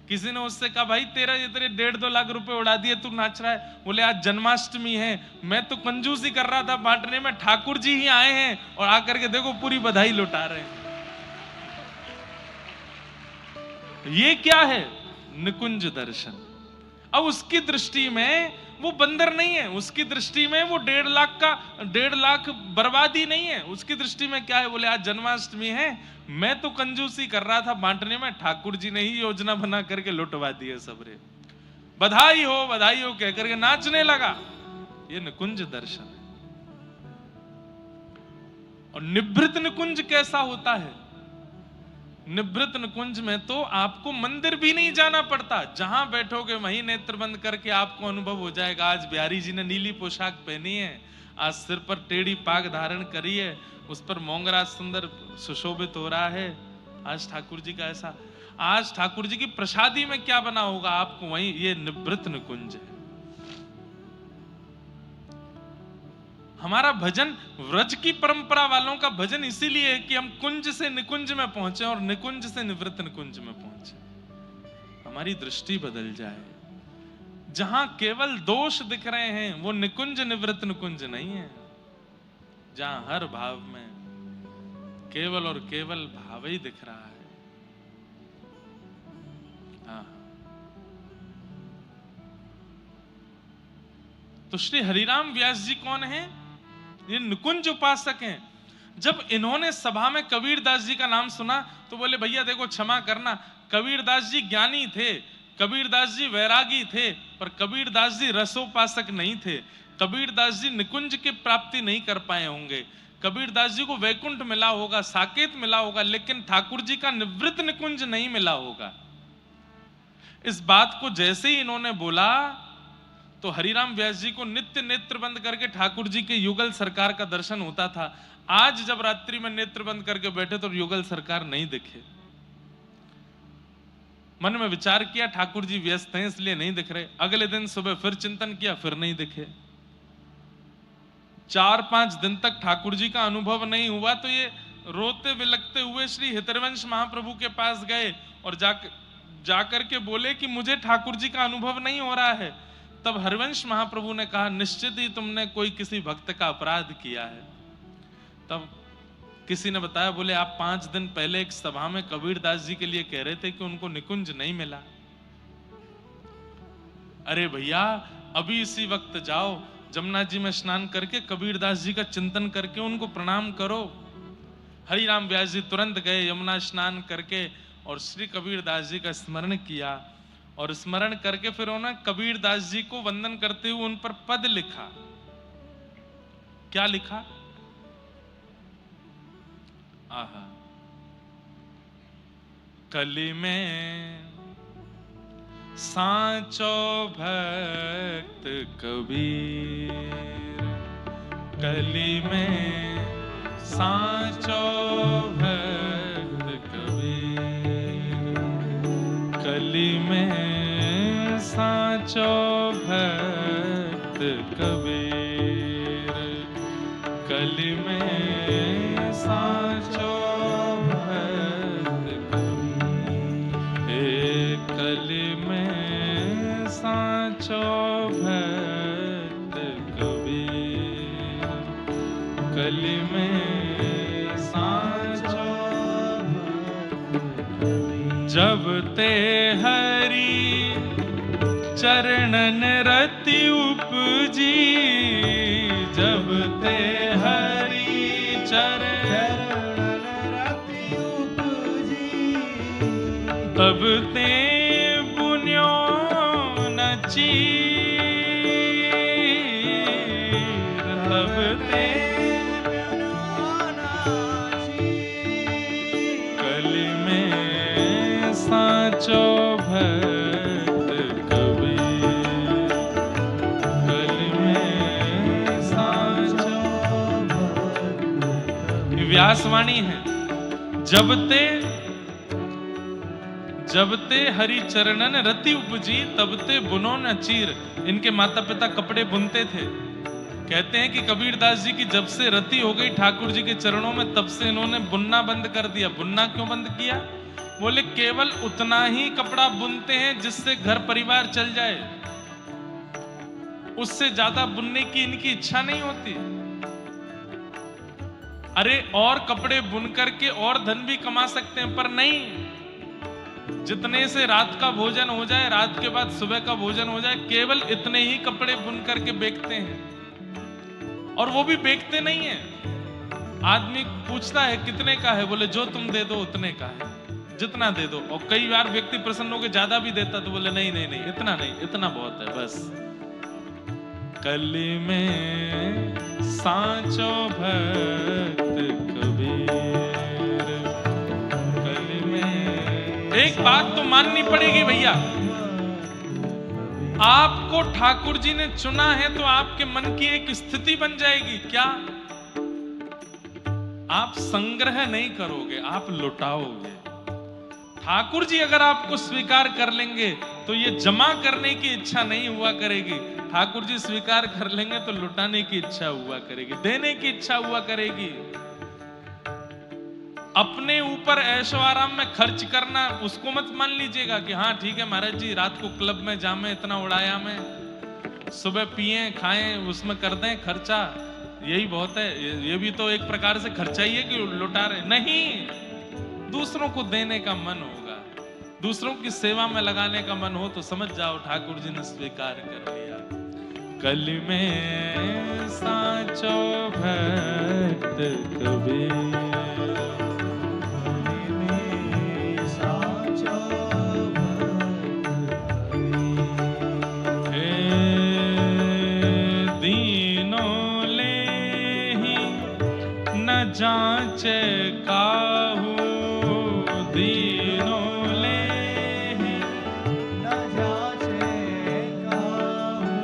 S1: किसी ने उससे कहा, भाई तेरे 1.5-2 लाख रुपए उड़ा दिए, तू नाच रहा है? बोले आज जन्माष्टमी है, मैं तो कंजूसी कर रहा था बांटने में, ठाकुर जी ही आए हैं और आकर के देखो पूरी बधाई लुटा रहे हैं। ये क्या है? निकुंज दर्शन। अब उसकी दृष्टि में वो बंदर नहीं है, उसकी दृष्टि में वो 1.5 लाख बर्बादी नहीं है। उसकी दृष्टि में क्या है? बोले आज जन्माष्टमी है, मैं तो कंजूसी कर रहा था बांटने में, ठाकुर जी ने ही योजना बना करके लुटवा दिए सबरे, बधाई हो कह करके नाचने लगा। ये निकुंज दर्शन है। और निभृत निकुंज कैसा होता है? निवृत्त निकुंज में तो आपको मंदिर भी नहीं जाना पड़ता, जहां बैठोगे वहीं नेत्र बंद करके आपको अनुभव हो जाएगा। आज बिहारी जी ने नीली पोशाक पहनी है, आज सिर पर टेढ़ी पाग धारण करी है, उस पर मोंगरा सुंदर सुशोभित हो रहा है। आज ठाकुर जी का ऐसा, आज ठाकुर जी की प्रसादी में क्या बना होगा आपको वहीं। ये निवृत्त निकुंज है। हमारा भजन, व्रज की परंपरा वालों का भजन इसीलिए है कि हम कुंज से निकुंज में पहुंचे और निकुंज से निवृत्त निकुंज में पहुंचे। हमारी दृष्टि बदल जाए। जहां केवल दोष दिख रहे हैं वो निकुंज निवृत्त निकुंज नहीं है। जहां हर भाव में केवल और केवल भाव ही दिख रहा है। हाँ। तो श्री हरिराम व्यास जी कौन है? ये निकुंज उपासक हैं। जब इन्होंने सभा में कबीरदास जी का नाम सुना तो बोले भैया देखो क्षमा करना, कबीरदास जी ज्ञानी थे, कबीरदास जी वैरागी थे, पर कबीरदास जी रसोपासक नहीं थे। कबीरदास जी निकुंज की प्राप्ति नहीं कर पाए होंगे। कबीरदास जी को वैकुंठ मिला होगा, साकेत मिला होगा, लेकिन ठाकुर जी का निवृत्त निकुंज नहीं मिला होगा। इस बात को जैसे ही इन्होंने बोला तो हरिराम व्यास जी को नित्य नेत्र बंद करके ठाकुर जी के युगल सरकार का दर्शन होता था। आज जब रात्रि में नेत्र बंद करके बैठे तो युगल सरकार नहीं दिखे। मन में विचार किया ठाकुर जी व्यस्त हैं इसलिए नहीं दिख रहे। अगले दिन सुबह फिर चिंतन किया, फिर नहीं दिखे। 4-5 दिन तक ठाकुर जी का अनुभव नहीं हुआ तो ये रोते विलखते हुए श्री हितरवंश महाप्रभु के पास गए और जाकर के बोले कि मुझे ठाकुर जी का अनुभव नहीं हो रहा है। तब हरिवंश महाप्रभु ने कहा निश्चित ही तुमने कोई किसी भक्त का अपराध किया है। तब किसी ने बताया, बोले आप 5 दिन पहले एक सभा में कबीरदास जी के लिए कह रहे थे कि उनको निकुंज नहीं मिला। अरे भैया अभी इसी वक्त जाओ, जमुना जी में स्नान करके कबीरदास जी का चिंतन करके उनको प्रणाम करो। हरिराम व्यास जी तुरंत गए, यमुना स्नान करके और श्री कबीरदास जी का स्मरण किया और स्मरण करके फिर उन्होंने कबीरदास जी को वंदन करते हुए उन पर पद लिखा। क्या लिखा? आहा, कली में सांचो भक्त कबीर, कली में सांचो भक्त कबीर, कली में सांचो भक्त कबीर, कली में सांचो भक्त कबीर, हे कली में सांचो भक्त कबीर, कली में सांचो भक्त कबीर। जब ते हरि चरणन रति उपजी, जब ते हरि चरणन रति उपजी, तब ते पुण्यो न चीर, तब ते कली में सांचो भक्त कबीर, कली में सांचो भक्त। व्यासवाणी है। जब ते हरि चरणन रति उपजी, तब ते बुनो न चीर। इनके माता पिता कपड़े बुनते थे। कहते हैं कि कबीरदास जी की जब से रति हो गई ठाकुर जी के चरणों में, तब से इन्होंने बुनना बंद कर दिया। बुनना क्यों बंद किया? बोले केवल उतना ही कपड़ा बुनते हैं जिससे घर परिवार चल जाए, उससे ज्यादा बुनने की इनकी इच्छा नहीं होती। अरे और कपड़े बुन करके और धन भी कमा सकते हैं, पर नहीं, जितने से रात का भोजन हो जाए, रात के बाद सुबह का भोजन हो जाए, केवल इतने ही कपड़े बुन करके बेचते हैं। और वो भी बेचते नहीं है। आदमी पूछता है कितने का है, बोले जो तुम दे दो उतने का है, जितना दे दो। और कई बार व्यक्ति प्रसन्न होकर ज्यादा भी देता, तो बोले नहीं नहीं नहीं, इतना नहीं, इतना बहुत है बस। कली में सांचो भक्त कबीर, कली में। एक बात तो माननी पड़ेगी भैया, आपको ठाकुर जी ने चुना है तो आपके मन की एक स्थिति बन जाएगी। क्या? आप संग्रह नहीं करोगे, आप लुटाओगे। ठाकुर जी अगर आपको स्वीकार कर लेंगे तो ये जमा करने की इच्छा नहीं हुआ करेगी। ठाकुर जी स्वीकार कर लेंगे तो लुटाने की इच्छा हुआ करेगी, देने की इच्छा हुआ करेगी। अपने ऊपर ऐशो आराम में खर्च करना, उसको मत मान लीजिएगा कि हाँ ठीक है महाराज जी, रात को क्लब में जामे, इतना उड़ाया मैं, सुबह पिए खाएं, उसमें कर दें खर्चा, यही बहुत है। ये भी तो एक प्रकार से खर्चा ही है कि लुटा रहे। नहीं, दूसरों को देने का मन होगा, दूसरों की सेवा में लगाने का मन हो तो समझ जाओ ठाकुर जी ने स्वीकार कर लिया। कली में सांचो भक्त कबीर, जांचे काहू दीनों ले न जांचे काहू।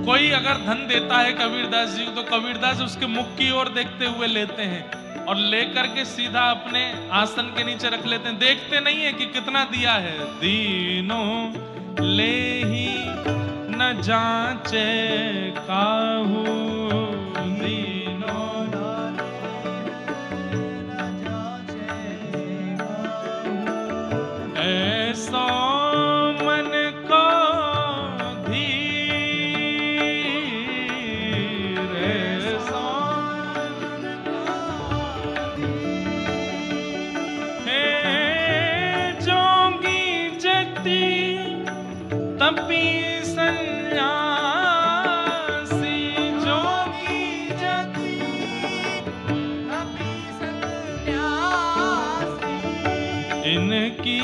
S1: कोई अगर धन देता है कबीरदास जी को, तो कबीरदास उसके मुख की ओर देखते हुए लेते हैं और लेकर के सीधा अपने आसन के नीचे रख लेते हैं। देखते नहीं है कि कितना दिया है। दीनों ले ही न जांचे काहू, ऐसो मन को धीर, ऐसो हे जोगी जति तपी सन्यासी, जोगी जति तपी सन्यासी, इनकी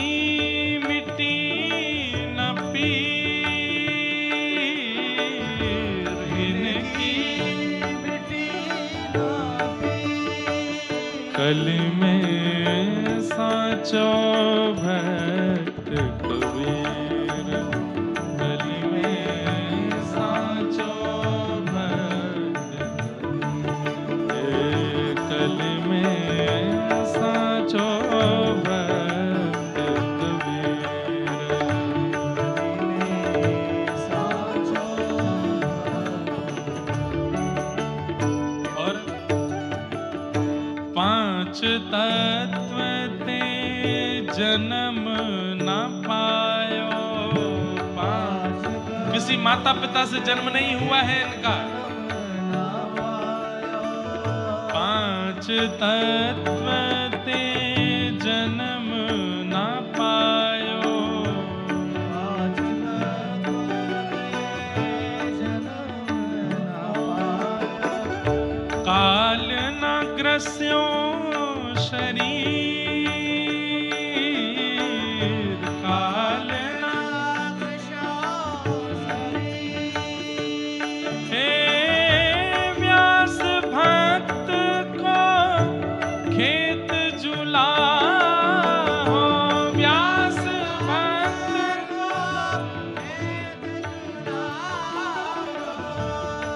S1: कली में सांचो भक्त कबीर। तत्व ते जन्म न पायो। किसी माता पिता से जन्म नहीं हुआ है इनका। पांच तत्व ते जन्म न पायो। काल न ग्रस्यो शरीर, काल न हे व्यास भक्त को खेत जुला हो। व्यास भक्त को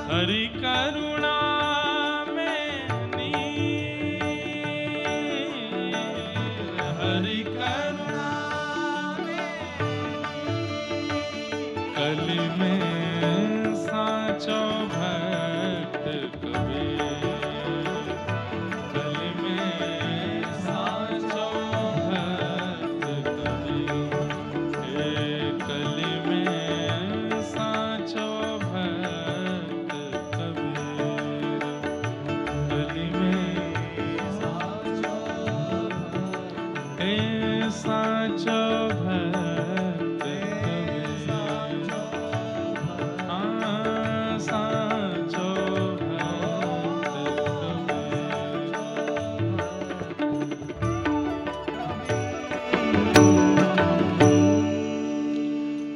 S1: हरि करुणा कलि में साचो भक्त कबीर। कलि में साचो भक्त कबीर। कलि में साचो भक्त कबीर। कलि में साचो भक्त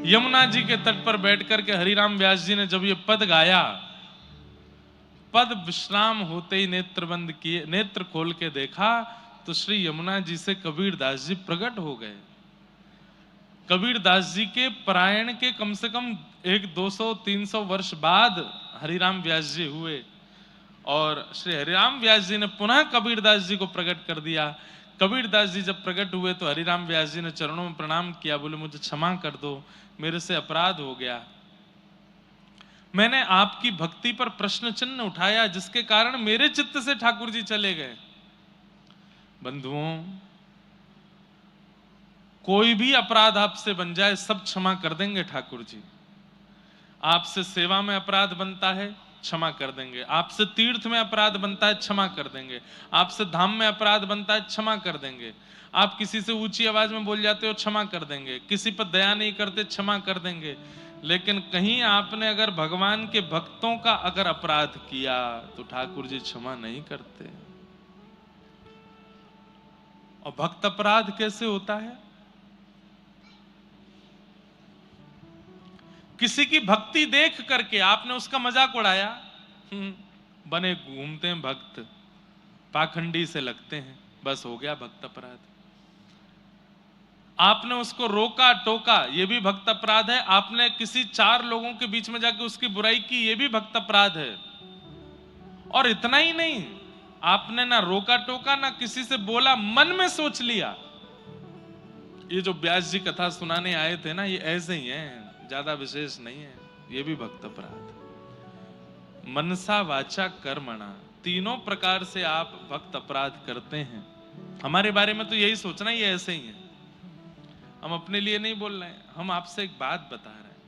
S1: यमुना जी के तट पर बैठकर के हरिराम व्यास जी ने जब ये पद गाया, पद विश्राम होते ही नेत्र बंद किए, नेत्र खोल के देखा तो श्री यमुना जी से कबीर दास जी प्रकट हो गए। कबीर दास जी के परायण के कम से कम 200-300 वर्ष बाद हरिराम व्यास जी हुए और श्री हरिराम व्यास जी ने पुनः कबीर दास जी को प्रकट कर दिया। कबीर दास जी जब प्रकट हुए तो हरिराम व्यास जी ने चरणों में प्रणाम किया, बोले मुझे क्षमा कर दो, मेरे से अपराध हो गया। मैंने आपकी भक्ति पर प्रश्न चिन्ह उठाया जिसके कारण मेरे चित्त से ठाकुर जी चले गए। बंधुओं, कोई भी अपराध आपसे बन जाए सब क्षमा कर देंगे ठाकुर जी। आपसे सेवा में अपराध बनता है, क्षमा कर देंगे। आपसे तीर्थ में अपराध बनता है, क्षमा कर देंगे। आपसे धाम में अपराध बनता है, क्षमा कर देंगे। आप किसी से ऊंची आवाज में बोल जाते हो, क्षमा कर देंगे। किसी पर दया नहीं करते, क्षमा कर देंगे। लेकिन कहीं आपने अगर भगवान के भक्तों का अगर अपराध किया तो ठाकुर जी क्षमा नहीं करते। और भक्त अपराध कैसे होता है? किसी की भक्ति देख करके आपने उसका मजाक उड़ाया, बने घूमते हैं भक्त, पाखंडी से लगते हैं, बस हो गया भक्त अपराध। आपने उसको रोका टोका, ये भी भक्त अपराध है। आपने किसी 4 लोगों के बीच में जाके उसकी बुराई की, ये भी भक्त अपराध है। और इतना ही नहीं, आपने ना रोका टोका ना किसी से बोला, मन में सोच लिया। ये जो व्यास जी कथा सुनाने आए थे ना, ये ऐसे ही है, ज्यादा विशेष नहीं है। ये भी भक्त अपराध। मनसा वाचा कर्मणा, तीनों प्रकार से आप भक्त अपराध करते हैं। हमारे बारे में तो यही सोचना ये ऐसे ही है। हम अपने लिए नहीं बोल रहे हैं, हम आपसे एक बात बता रहे हैं।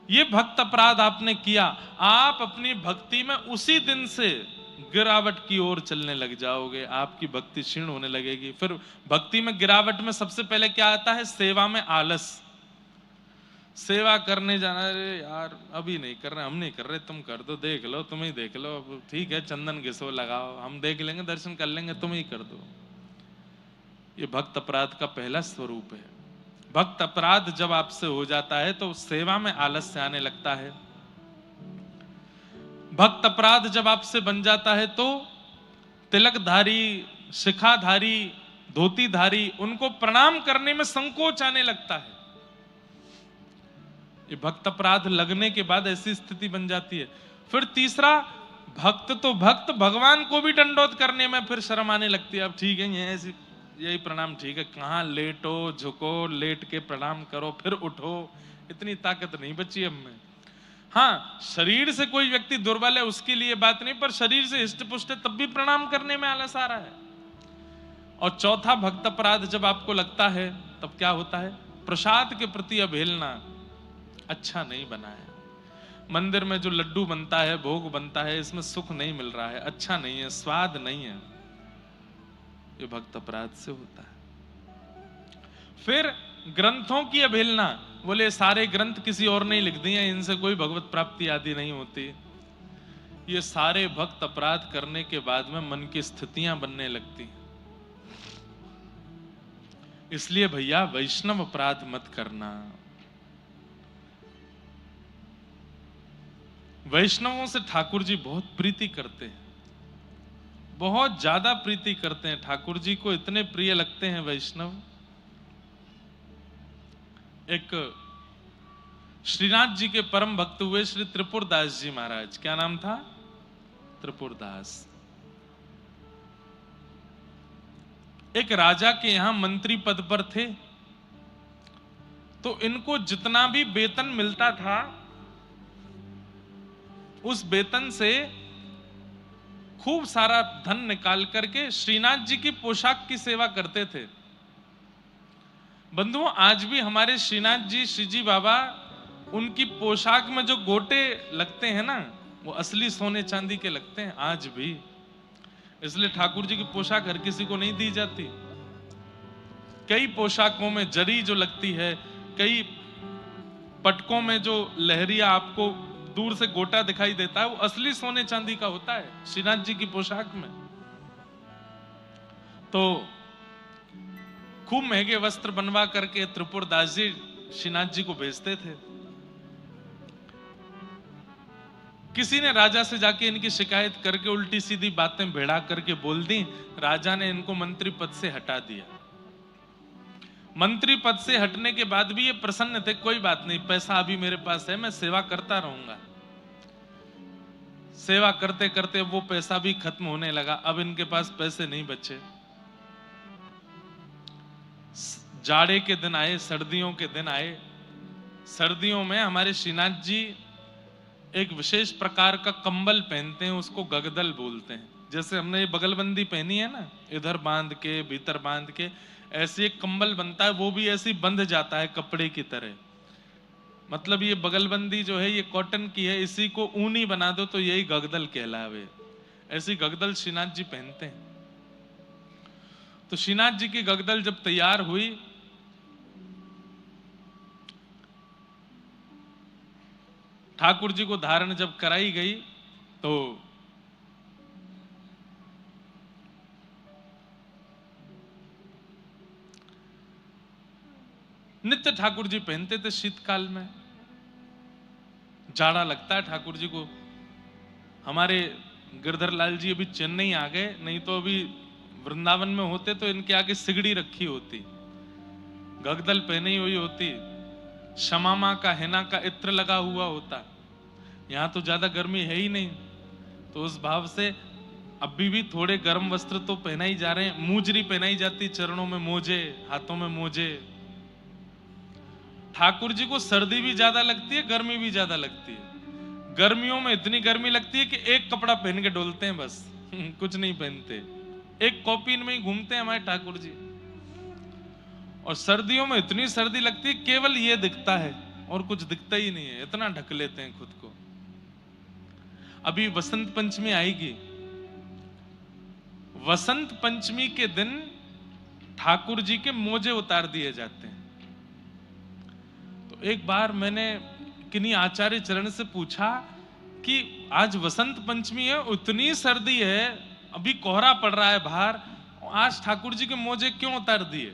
S1: ये भक्त अपराध आपने किया, आप अपनी भक्ति में उसी दिन से गिरावट की ओर चलने लग जाओगे। आपकी भक्ति क्षीण होने लगेगी। फिर भक्ति में गिरावट में सबसे पहले क्या आता है? सेवा में आलस। सेवा करने जाना, अरे यार अभी नहीं कर रहे, हम नहीं कर रहे, तुम कर दो, देख लो, तुम ही देख लो, अब ठीक है चंदन घिसो लगाओ, हम देख लेंगे, दर्शन कर लेंगे, तुम ही कर दो। ये भक्त अपराध का पहला स्वरूप है। भक्त अपराध जब आपसे हो जाता है तो सेवा में आलस्य आने लगता है। भक्त अपराध जब आपसे बन जाता है तो तिलकधारी, शिखाधारी, धोतीधारी, उनको प्रणाम करने में संकोच आने लगता है। ये भक्त अपराध लगने के बाद ऐसी स्थिति बन जाती है। फिर तीसरा, भक्त तो भक्त, भगवान को भी दंडोत करने में फिर शर्म आने लगती है। अब ठीक है, ये ऐसी यही प्रणाम ठीक है, कहाँ लेटो झुको, लेट के प्रणाम करो फिर उठो, इतनी ताकत नहीं बची अब में। हाँ, शरीर से कोई व्यक्ति दुर्बल है उसके लिए बात नहीं, पर शरीर से हिष्ट पुष्ट है तब भी प्रणाम करने में आलस आ रहा है। और चौथा भक्त अपराध जब आपको लगता है तब क्या होता है? प्रसाद के प्रति अवहेलना अच्छा नहीं बना है। मंदिर में जो लड्डू बनता है, भोग बनता है, इसमें सुख नहीं मिल रहा है, अच्छा नहीं है, स्वाद नहीं है, ये भक्त अपराध से होता है। फिर ग्रंथों की अवहेलना, बोले सारे ग्रंथ किसी और ने लिख दिए, इनसे कोई भगवत प्राप्ति आदि नहीं होती। ये सारे भक्त अपराध करने के बाद में मन की स्थितियां बनने लगती। इसलिए भैया वैष्णव अपराध मत करना। वैष्णवों से ठाकुर जी बहुत प्रीति करते हैं, बहुत ज्यादा प्रीति करते हैं। ठाकुर जी को इतने प्रिय लगते हैं वैष्णव। एक श्रीनाथ जी के परम भक्त हुए श्री त्रिपुरदास जी महाराज, क्या नाम था? त्रिपुरदास। एक राजा के यहां मंत्री पद पर थे, तो इनको जितना भी वेतन मिलता था उस वेतन से खूब सारा धन निकाल करके श्रीनाथ जी की पोशाक की सेवा करते थे। बंधुओं, आज भी हमारे श्रीनाथ जी, श्री जी बाबा, उनकी पोशाक में जो गोटे लगते हैं ना, वो असली सोने चांदी के लगते हैं आज भी। इसलिए ठाकुर जी की पोशाक हर किसी को नहीं दी जाती। कई पोशाकों में जरी जो लगती है, कई पटकों में जो लहरिया आपको दूर से गोटा दिखाई देता है, वो असली सोने चांदी का होता है श्रीनाथ जी की पोशाक में। तो खूब महंगे वस्त्र बनवा करके त्रिपुरदास जी श्रीनाथ जी को भेजते थे। किसी ने राजा से जाके इनकी शिकायत करके उल्टी सीधी बातें भेड़ा करके बोल दी, राजा ने इनको मंत्री पद से हटा दिया। मंत्री पद से हटने के बाद भी ये प्रसन्न थे, कोई बात नहीं, पैसा अभी मेरे पास है, मैं सेवा करता रहूंगा। सेवा करते करते वो पैसा भी खत्म होने लगा, अब इनके पास पैसे नहीं बचे। जाड़े के दिन आए, सर्दियों के दिन आए। सर्दियों में हमारे श्रीनाथ जी एक विशेष प्रकार का कंबल पहनते हैं, उसको गगदल बोलते हैं। जैसे हमने ये बगलबंदी पहनी है ना, इधर बांध के भीतर बांध के, ऐसे एक कंबल बनता है, वो भी ऐसे बंध जाता है कपड़े की तरह। मतलब ये बगलबंदी जो है ये कॉटन की है, इसी को ऊनी बना दो तो यही गगदल कहलावे। ऐसी गगदल श्रीनाथ जी पहनते हैं। तो श्रीनाथ जी की गगदल जब तैयार हुई, ठाकुर जी को धारण जब कराई गई, तो नित्य ठाकुर जी पहनते थे। शीतकाल में जाड़ा लगता है ठाकुर जी को। हमारे गिरधर लाल जी अभी चेन्नई आ गए, नहीं तो अभी वृंदावन में होते तो इनके आगे सिगड़ी रखी होती, गगदल पहनी हुई होती, शमामा का हेना का इत्र लगा हुआ होता। यहाँ तो ज्यादा गर्मी है ही नहीं, तो उस भाव से अभी भी थोड़े गर्म वस्त्र तो पहना ही जा रहे हैं। मूजरी पहनाई जाती, चरणों में मोजे, हाथों में मोजे। ठाकुर जी को सर्दी भी ज्यादा लगती है, गर्मी भी ज्यादा लगती है। गर्मियों में इतनी गर्मी लगती है कि एक कपड़ा पहन के डोलते हैं बस, कुछ नहीं पहनते, एक कॉपीन में ही घूमते हैं हमारे ठाकुर जी। और सर्दियों में इतनी सर्दी लगती है, केवल ये दिखता है और कुछ दिखता ही नहीं है, इतना ढक लेते हैं खुद को। अभी वसंत पंचमी आएगी, वसंत पंचमी के दिन ठाकुर जी के मोजे उतार दिए जाते हैं। तो एक बार मैंने किन्हीं आचार्य चरण से पूछा कि आज वसंत पंचमी है, उतनी सर्दी है, अभी कोहरा पड़ रहा है बाहर, आज ठाकुर जी के मोजे क्यों उतार दिए?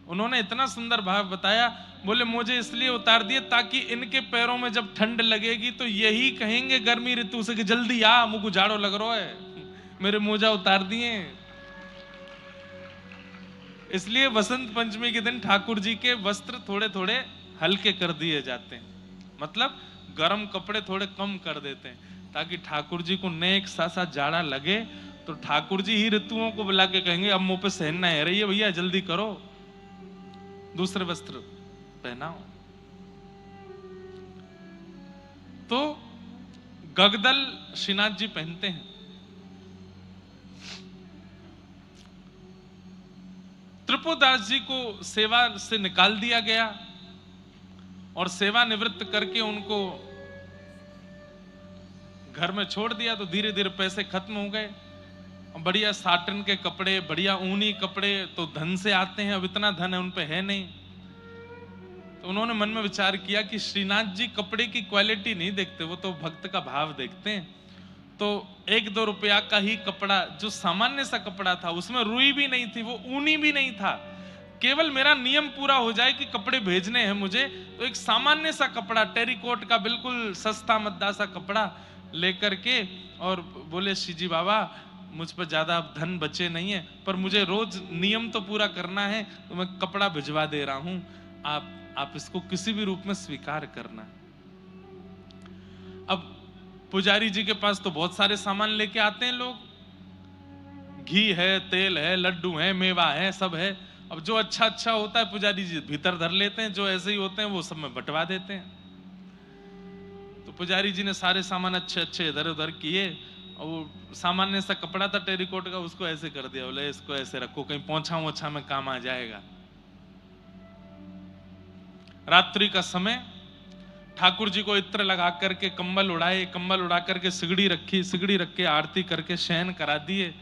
S1: उन्होंने इतना सुंदर भाव बताया, बोले मोजे इसलिए उतार दिए ताकि इनके पैरों में जब ठंड लगेगी तो यही कहेंगे गर्मी ऋतु से कि जल्दी आ, मुझको जाड़ो लग रहा है, मेरे मोजा उतार दिए। इसलिए वसंत पंचमी के दिन ठाकुर जी के वस्त्र थोड़े थोड़े हल्के कर दिए जाते हैं, मतलब गर्म कपड़े थोड़े कम कर देते हैं, ताकि ठाकुर जी को नेक सा जाड़ा लगे तो ठाकुर जी ही ऋतुओं को बुला के कहेंगे अब मुंह पे सहना है रही है भैया, जल्दी करो, दूसरे वस्त्र पहनाओ। तो गगदल श्रीनाथ जी पहनते हैं। त्रिपुरदास जी को सेवा से निकाल दिया गया और सेवा निवृत्त करके उनको घर में छोड़ दिया, तो धीरे धीरे पैसे खत्म हो गए। बढ़िया साटन के कपड़े, बढ़िया ऊनी कपड़े तो धन से आते हैं, अब इतना धन है उन पे है नहीं। तो उन्होंने मन में विचार किया कि श्रीनाथ जी कपड़े की क्वालिटी नहीं देखते, वो तो भक्त का भाव देखते हैं। तो 1-2 रुपया का ही कपड़ा, जो सामान्य सा कपड़ा था, उसमें रुई भी नहीं थी, वो ऊनी भी नहीं था, केवल मेरा नियम पूरा हो जाए कि कपड़े भेजने हैं मुझे, तो एक सामान्य सा कपड़ा, टेरिकोट का बिल्कुल सस्ता मद्दा सा कपड़ा लेकर के, और बोले श्री जी बाबा मुझ पर ज्यादा अब धन बचे नहीं है, पर मुझे रोज नियम तो पूरा करना है, तो मैं कपड़ा भिजवा दे रहा हूं, आप इसको किसी भी रूप में स्वीकार करना। अब पुजारी जी के पास तो बहुत सारे सामान लेके आते हैं लोग, घी है, तेल है, लड्डू है, मेवा है, सब है। अब जो अच्छा अच्छा होता है पुजारी जी भीतर धर लेते हैं, जो ऐसे ही होते हैं वो सब में बंटवा देते हैं। तो पुजारी जी ने सारे सामान अच्छे अच्छे इधर उधर किए, और वो सामान्य सा कपड़ा था टेरिकोट का, उसको ऐसे कर दिया, बोले इसको ऐसे रखो, कहीं पोंछा वोछा में काम आ जाएगा। रात्रि का समय, ठाकुर जी को इत्र लगा करके कंबल उड़ाए, कंबल उड़ा करके सिगड़ी रखी, सिगड़ी रख के आरती करके शयन करा दिए।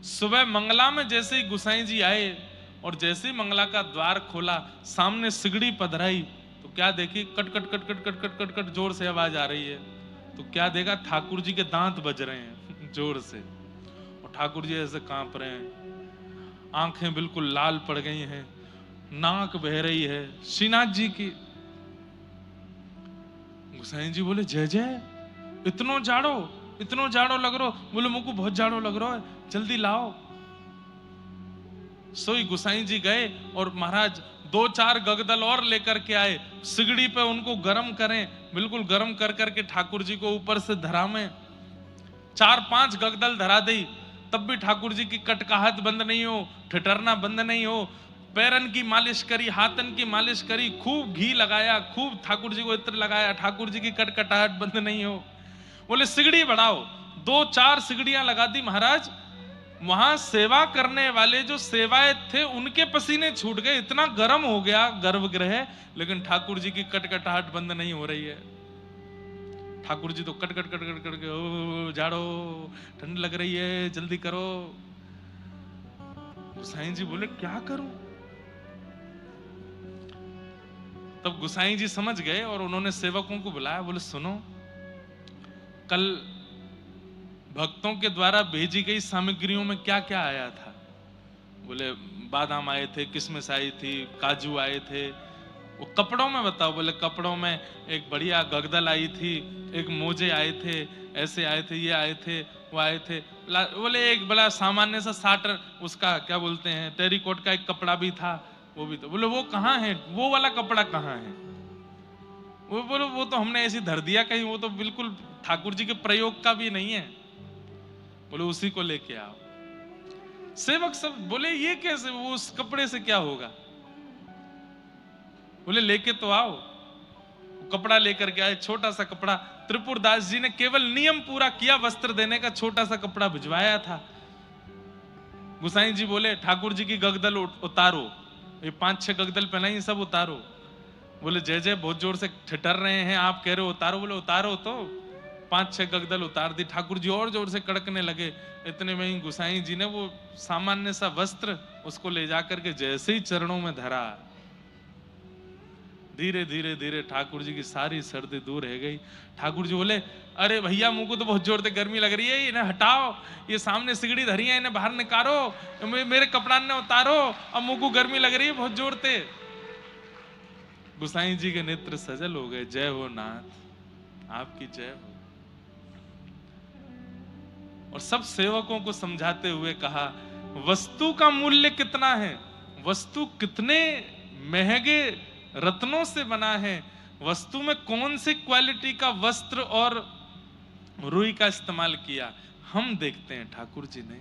S1: सुबह मंगला में जैसे ही गुसाई जी आए और जैसे ही मंगला का द्वार खोला, सामने सिगड़ी पधराई, तो क्या देखी, cut cut cut cut cut cut cut cut जोर से आवाज आ रही है। तो क्या देखा, ठाकुर जी के दांत बज रहे हैं जोर से, और ठाकुर जी ऐसे कांप रहे हैं, आंखें बिल्कुल लाल पड़ गई हैं, नाक बह रही है श्रीनाथ जी की। गुसाई जी बोले जय जय, इतनो जाड़ो लग रहा। बोले मुझको बहुत जाड़ो लग रहा है, जल्दी लाओ। सोई गुसाई जी गए और महाराज 2-4 गगदल और लेकर के आए, सिगड़ी पे उनको गरम करें, बिल्कुल गरम कर करके ठाकुर जी को ऊपर से धरा में 4-5 गगदल धरा दी, तब भी ठाकुर जी की कटकाहट बंद नहीं हो, ठिठरना बंद नहीं हो। पैरन की मालिश करी, हाथन की मालिश करी, खूब घी लगाया, खूब ठाकुर जी को इत्र लगाया, ठाकुर जी की कटकटाहट बंद नहीं हो। बोले सिगड़ी बढ़ाओ, 2-4 सिगड़ियां लगा दी महाराज। वहां सेवा करने वाले जो सेवाएं थे उनके पसीने छूट गए, इतना गर्म हो गया गर्भगृह, लेकिन ठाकुर जी की कटकटाहट बंद नहीं हो रही है। ठाकुर जी तो cut cut cut cut cut के, ओ जाड़ो, ठंड लग रही है, जल्दी करो। गुसाई जी बोले क्या करूं? तब गुसाई जी समझ गए और उन्होंने सेवकों को बुलाया, बोले सुनो, कल भक्तों के द्वारा भेजी गई सामग्रियों में क्या क्या आया था? बोले बादाम आए थे, किशमिश आई थी, काजू आए थे। वो कपड़ों में बताओ? बोले कपड़ों में एक बढ़िया गगदल आई थी, एक मोजे आए थे, ऐसे आए थे, ये आए थे, वो आए थे। बोले एक बड़ा सामान्य सा साटर, उसका क्या बोलते हैं, टेरिकोट का एक कपड़ा भी था, वो भी तो। बोले वो कहाँ है, वो वाला कपड़ा कहाँ है? वो बोले वो तो हमने ऐसे धर दिया कहीं, वो तो बिल्कुल ठाकुर जी के प्रयोग का भी नहीं है। बोले उसी को लेके आओ। सेवक सब बोले ये कैसे, वो उस कपड़े से क्या होगा? बोले लेके तो आओ। कपड़ा लेकर के आए, छोटा सा कपड़ा। त्रिपुरदास जी ने केवल नियम पूरा किया, वस्त्र देने का छोटा सा कपड़ा भिजवाया था। गुसाई जी बोले ठाकुर जी की गगदल उतारो, ये 5-6 गगदल पहनाई, सब उतारो। बोले जय जय, बहुत जोर से ठिठर रहे हैं, आप कह रहे हो उतारो। बोले उतारो तो। 5-6 गगदल उतार दी। ठाकुर जी और जोर से कड़कने लगे। इतने में ही गुसाई जी ने वो सामान्य सा वस्त्र उसको ले जाकर के जैसे ही चरणों में धरा, धीरे धीरे धीरे ठाकुर जी की सारी सर्दी दूर रह गई। ठाकुर जी बोले अरे भैया मुझको तो बहुत जोर से गर्मी लग रही है, इन्हें हटाओ, ये सामने सिगड़ी धरी है, इन्हें बाहर निकालो, मेरे कपड़ा ने उतारो, अब मुझको गर्मी लग रही है बहुत जोर से। गुसाई जी के नेत्र सजल हो गए। जय हो नाथ, आपकी जय हो। और सब सेवकों को समझाते हुए कहा, वस्तु का मूल्य कितना है, वस्तु कितने महंगे रत्नों से बना है, वस्तु में कौन सी क्वालिटी का वस्त्र और रुई का इस्तेमाल किया, हम देखते हैं, ठाकुर जी ने।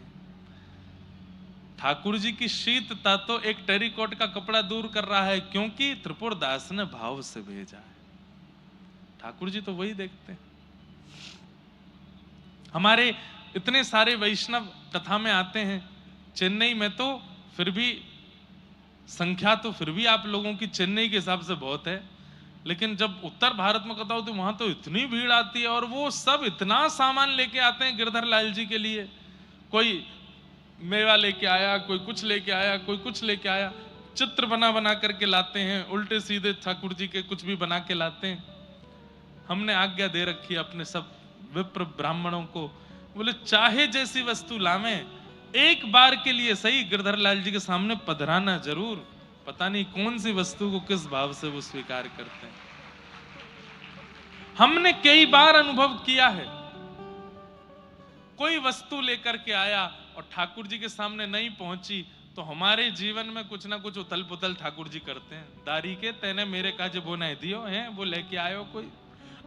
S1: ठाकुर जी की शीतता तो एक टेरिकोट का कपड़ा दूर कर रहा है, क्योंकि त्रिपुरदास ने भाव से भेजा है। ठाकुर जी तो वही देखते हैं। हमारे इतने सारे वैष्णव कथा में आते हैं, चेन्नई में तो फिर भी संख्या तो फिर भी आप लोगों की चेन्नई के हिसाब से बहुत है, लेकिन जब उत्तर भारत में कथा होती है वहां तो इतनी भीड़ आती है, और वो सब इतना सामान लेके आते हैं गिरधर लाल जी के लिए। कोई मेवा लेके आया, कोई कुछ लेके आया, कोई कुछ लेके आया, चित्र बना बना करके लाते हैं, उल्टे सीधे ठाकुर जी के कुछ भी बना के लाते हैं। हमने आज्ञा दे रखी है अपने सब विप्र ब्राह्मणों को, बोले चाहे जैसी वस्तु लावें, एक बार के लिए सही गिरधर लाल जी के सामने पधराना जरूर। पता नहीं कौन सी वस्तु को किस भाव से वो स्वीकार करते हैं। हमने कई बार अनुभव किया है, कोई वस्तु लेकर के आया और ठाकुर जी के सामने नहीं पहुंची तो हमारे जीवन में कुछ ना कुछ उथल पुथल ठाकुर जी करते हैं। दारी के तेने मेरे काजे वो नहीं दियो है, वो लेके आयो कोई।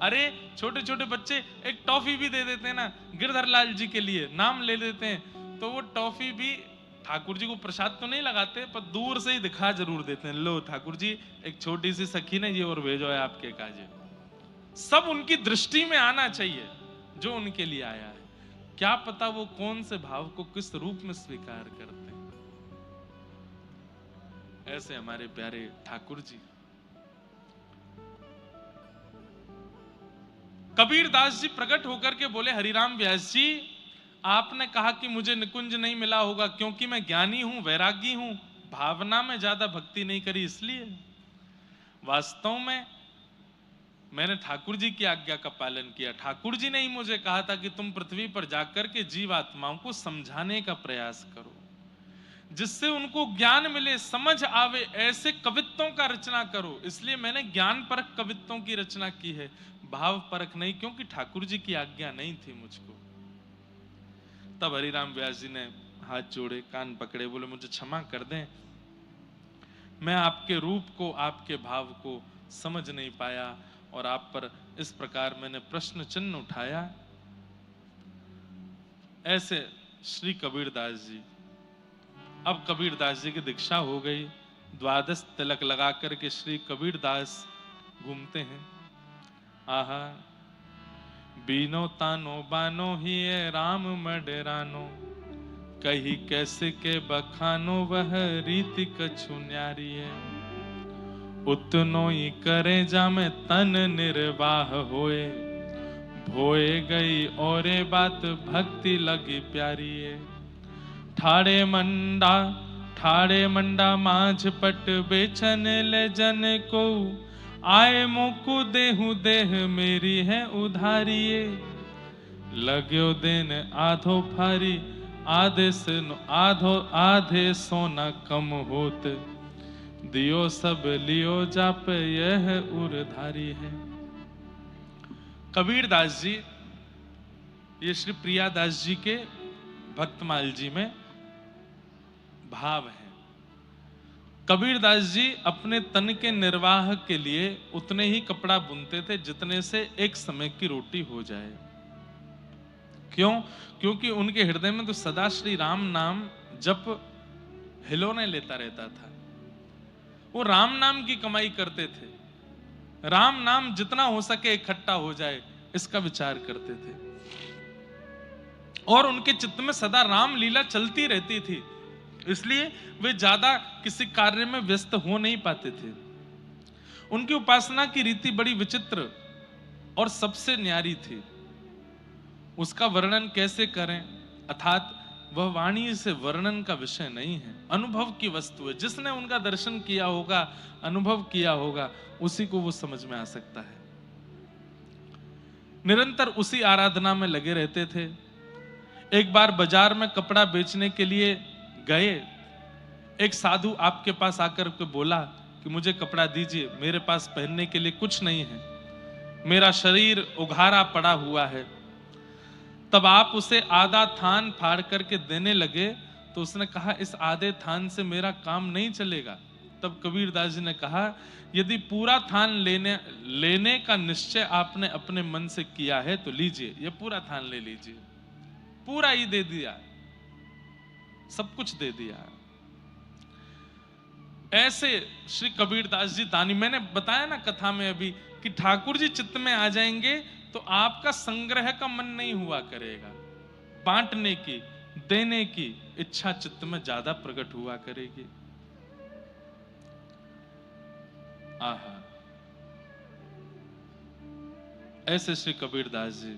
S1: अरे छोटे छोटे बच्चे एक टॉफी भी दे देते हैं ना गिरधर लाल जी के लिए, नाम ले लेते हैं, तो वो टॉफी भी ठाकुर जी को प्रसाद तो नहीं लगाते पर दूर से ही दिखा जरूर देते हैं, लो ठाकुर जी एक छोटी सी सखी ने ये और भेजो है आपके काजे। सब उनकी दृष्टि में आना चाहिए जो उनके लिए आया है। क्या पता वो कौन से भाव को किस रूप में स्वीकार करते हैं। ऐसे हमारे प्यारे ठाकुर जी। कबीर दास जी प्रकट होकर के बोले, हरिराम व्यास जी आपने कहा कि मुझे निकुंज नहीं मिला होगा क्योंकि मैं ज्ञानी हूं, वैरागी हूं, भावना में ज्यादा भक्ति नहीं करी इसलिए। वास्तव में मैंने ठाकुर जी की आज्ञा का पालन किया। ठाकुर जी ने ही मुझे कहा था कि तुम पृथ्वी पर जाकर के जीवात्माओं को समझाने का प्रयास करो, जिससे उनको ज्ञान मिले, समझ आवे, ऐसे कवित्तों का रचना करो। इसलिए मैंने ज्ञान परक कवित्तों की रचना की है, भाव परक नहीं, क्योंकि ठाकुर जी की आज्ञा नहीं थी मुझको। तब हरिराम व्यास जी ने हाथ जोड़े, कान पकड़े, बोले मुझे क्षमा कर दें, मैं आपके रूप को, आपके भाव को समझ नहीं पाया और आप पर इस प्रकार मैंने प्रश्न चिन्ह उठाया। ऐसे श्री कबीर दास जी। अब कबीर दास जी की दीक्षा हो गई, द्वादश तिलक लगा करके श्री कबीर दास घूमते हैं। आहा बीनो तानो बानो ही राम मडरानो, कही कैसे के बखानो वह रीति कछु न्यारी है। उतनो ही करे जामे तन निर्वाह होए, भोए गई औरे बात भक्ति लगी प्यारी है। ठाड़े मंडा माझ पट बेचन ले जन को, आए मोकु देहु देह मेरी है उधारिये। लाग्यो दिन आधो फारी आधे सोना कम होत, दियो सब लियो जाप यह उरधारी है। कबीर दास जी, ये श्री प्रिया दास जी के भक्तमाल जी में भाव है। कबीर दास जी अपने तन के निर्वाह के लिए उतने ही कपड़ा बुनते थे जितने से एक समय की रोटी हो जाए। क्यों? क्योंकि उनके हृदय में तो सदा श्री राम नाम जप हिलोने लेता रहता था। वो राम नाम की कमाई करते थे, राम नाम जितना हो सके इकट्ठा हो जाए इसका विचार करते थे, और उनके चित्त में सदा राम लीला चलती रहती थी, इसलिए वे ज्यादा किसी कार्य में व्यस्त हो नहीं पाते थे। उनकी उपासना की रीति बड़ी विचित्र और सबसे न्यारी थी। उसका वर्णन कैसे करें, अर्थात वह वाणी से वर्णन का विषय नहीं है, अनुभव की वस्तु है। जिसने उनका दर्शन किया होगा, अनुभव किया होगा, उसी को वो समझ में आ सकता है। निरंतर उसी आराधना में लगे रहते थे। एक बार बाजार में कपड़ा बेचने के लिए गए, एक साधु आपके पास आकर के बोला कि मुझे कपड़ा दीजिए, मेरे पास पहनने के लिए कुछ नहीं है, मेरा शरीर उघारा पड़ा हुआ है। तब आप उसे आधा थान फाड़ करके देने लगे तो उसने कहा इस आधे थान से मेरा काम नहीं चलेगा। तब कबीर दास जी ने कहा यदि पूरा थान लेने का निश्चय आपने अपने मन से किया है तो लीजिए, ये पूरा थान ले लीजिए। पूरा ही दे दिया, सब कुछ दे दिया। ऐसे श्री कबीर दास जी दानी, मैंने बताया ना कथा में अभी कि ठाकुर जी चित्त में आ जाएंगे तो आपका संग्रह का मन नहीं हुआ करेगा, बांटने की, देने की इच्छा चित्त में ज्यादा प्रकट हुआ करेगी। आहा, ऐसे श्री कबीरदास जी।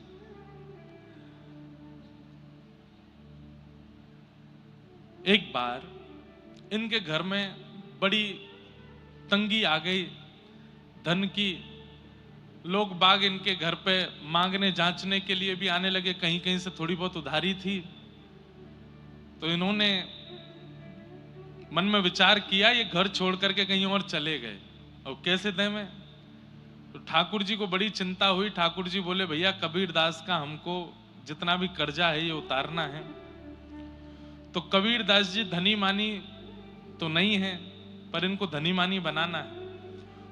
S1: एक बार इनके घर में बड़ी तंगी आ गई धन की। लोग बाग इनके घर पे मांगने जांचने के लिए भी आने लगे, कहीं कहीं से थोड़ी बहुत उधारी थी। तो इन्होंने मन में विचार किया, ये घर छोड़ करके कहीं और चले गए, और कैसे दें मैं। तो ठाकुर जी को बड़ी चिंता हुई। ठाकुर जी बोले, भैया कबीरदास का हमको जितना भी कर्जा है ये उतारना है। तो कबीरदास जी धनी मानी तो नहीं है, पर इनको धनी मानी बनाना है।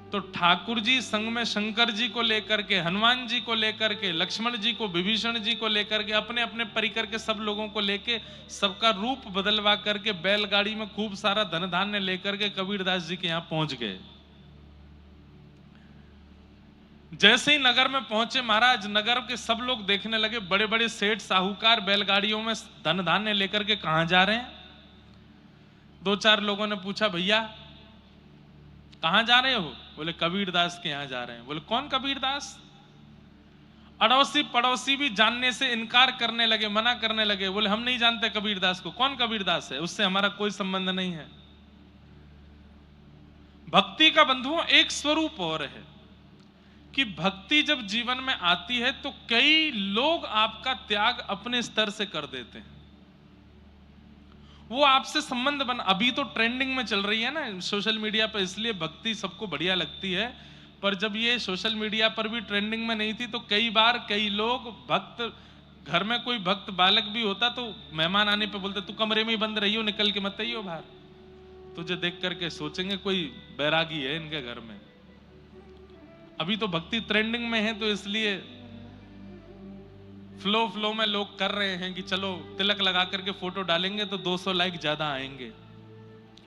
S1: तो ठाकुर जी संग में शंकर जी को लेकर के, हनुमान जी को लेकर के, लक्ष्मण जी को, विभीषण जी को लेकर के, अपने अपने परिकर के सब लोगों को लेके, सबका रूप बदलवा करके बैलगाड़ी में खूब सारा धन धान्य लेकर के कबीरदास जी के यहां पहुंच गए। जैसे ही नगर में पहुंचे महाराज, नगर के सब लोग देखने लगे, बड़े बड़े सेठ साहूकार बैलगाड़ियों में धन धान्य लेकर के कहां जा रहे हैं। दो चार लोगों ने पूछा, भैया कहां जा रहे हो? बोले कबीरदास के यहां जा रहे हैं। बोले कौन कबीरदास? अड़ोसी पड़ोसी भी जानने से इनकार करने लगे, मना करने लगे। बोले हम नहीं जानते कबीरदास को। कौन कबीरदास है? उससे हमारा कोई संबंध नहीं है। भक्ति का बंधुओं एक स्वरूप और है कि भक्ति जब जीवन में आती है तो कई लोग आपका त्याग अपने स्तर से कर देते हैं। वो आपसे संबंध बन, अभी तो ट्रेंडिंग में चल रही है ना सोशल मीडिया पर, इसलिए भक्ति सबको बढ़िया लगती है। पर जब ये सोशल मीडिया पर भी ट्रेंडिंग में नहीं थी तो कई बार कई लोग भक्त, घर में कोई भक्त बालक भी होता तो मेहमान आने पे बोलते, तू कमरे में ही बंद रहियो, निकल के मत आइयो बाहर। तुझे देख करके सोचेंगे कोई बैरागी है इनके घर में। अभी तो भक्ति ट्रेंडिंग में है तो इसलिए फ्लो में लोग कर रहे हैं कि चलो तिलक लगा करके फोटो डालेंगे तो 200 लाइक ज्यादा आएंगे।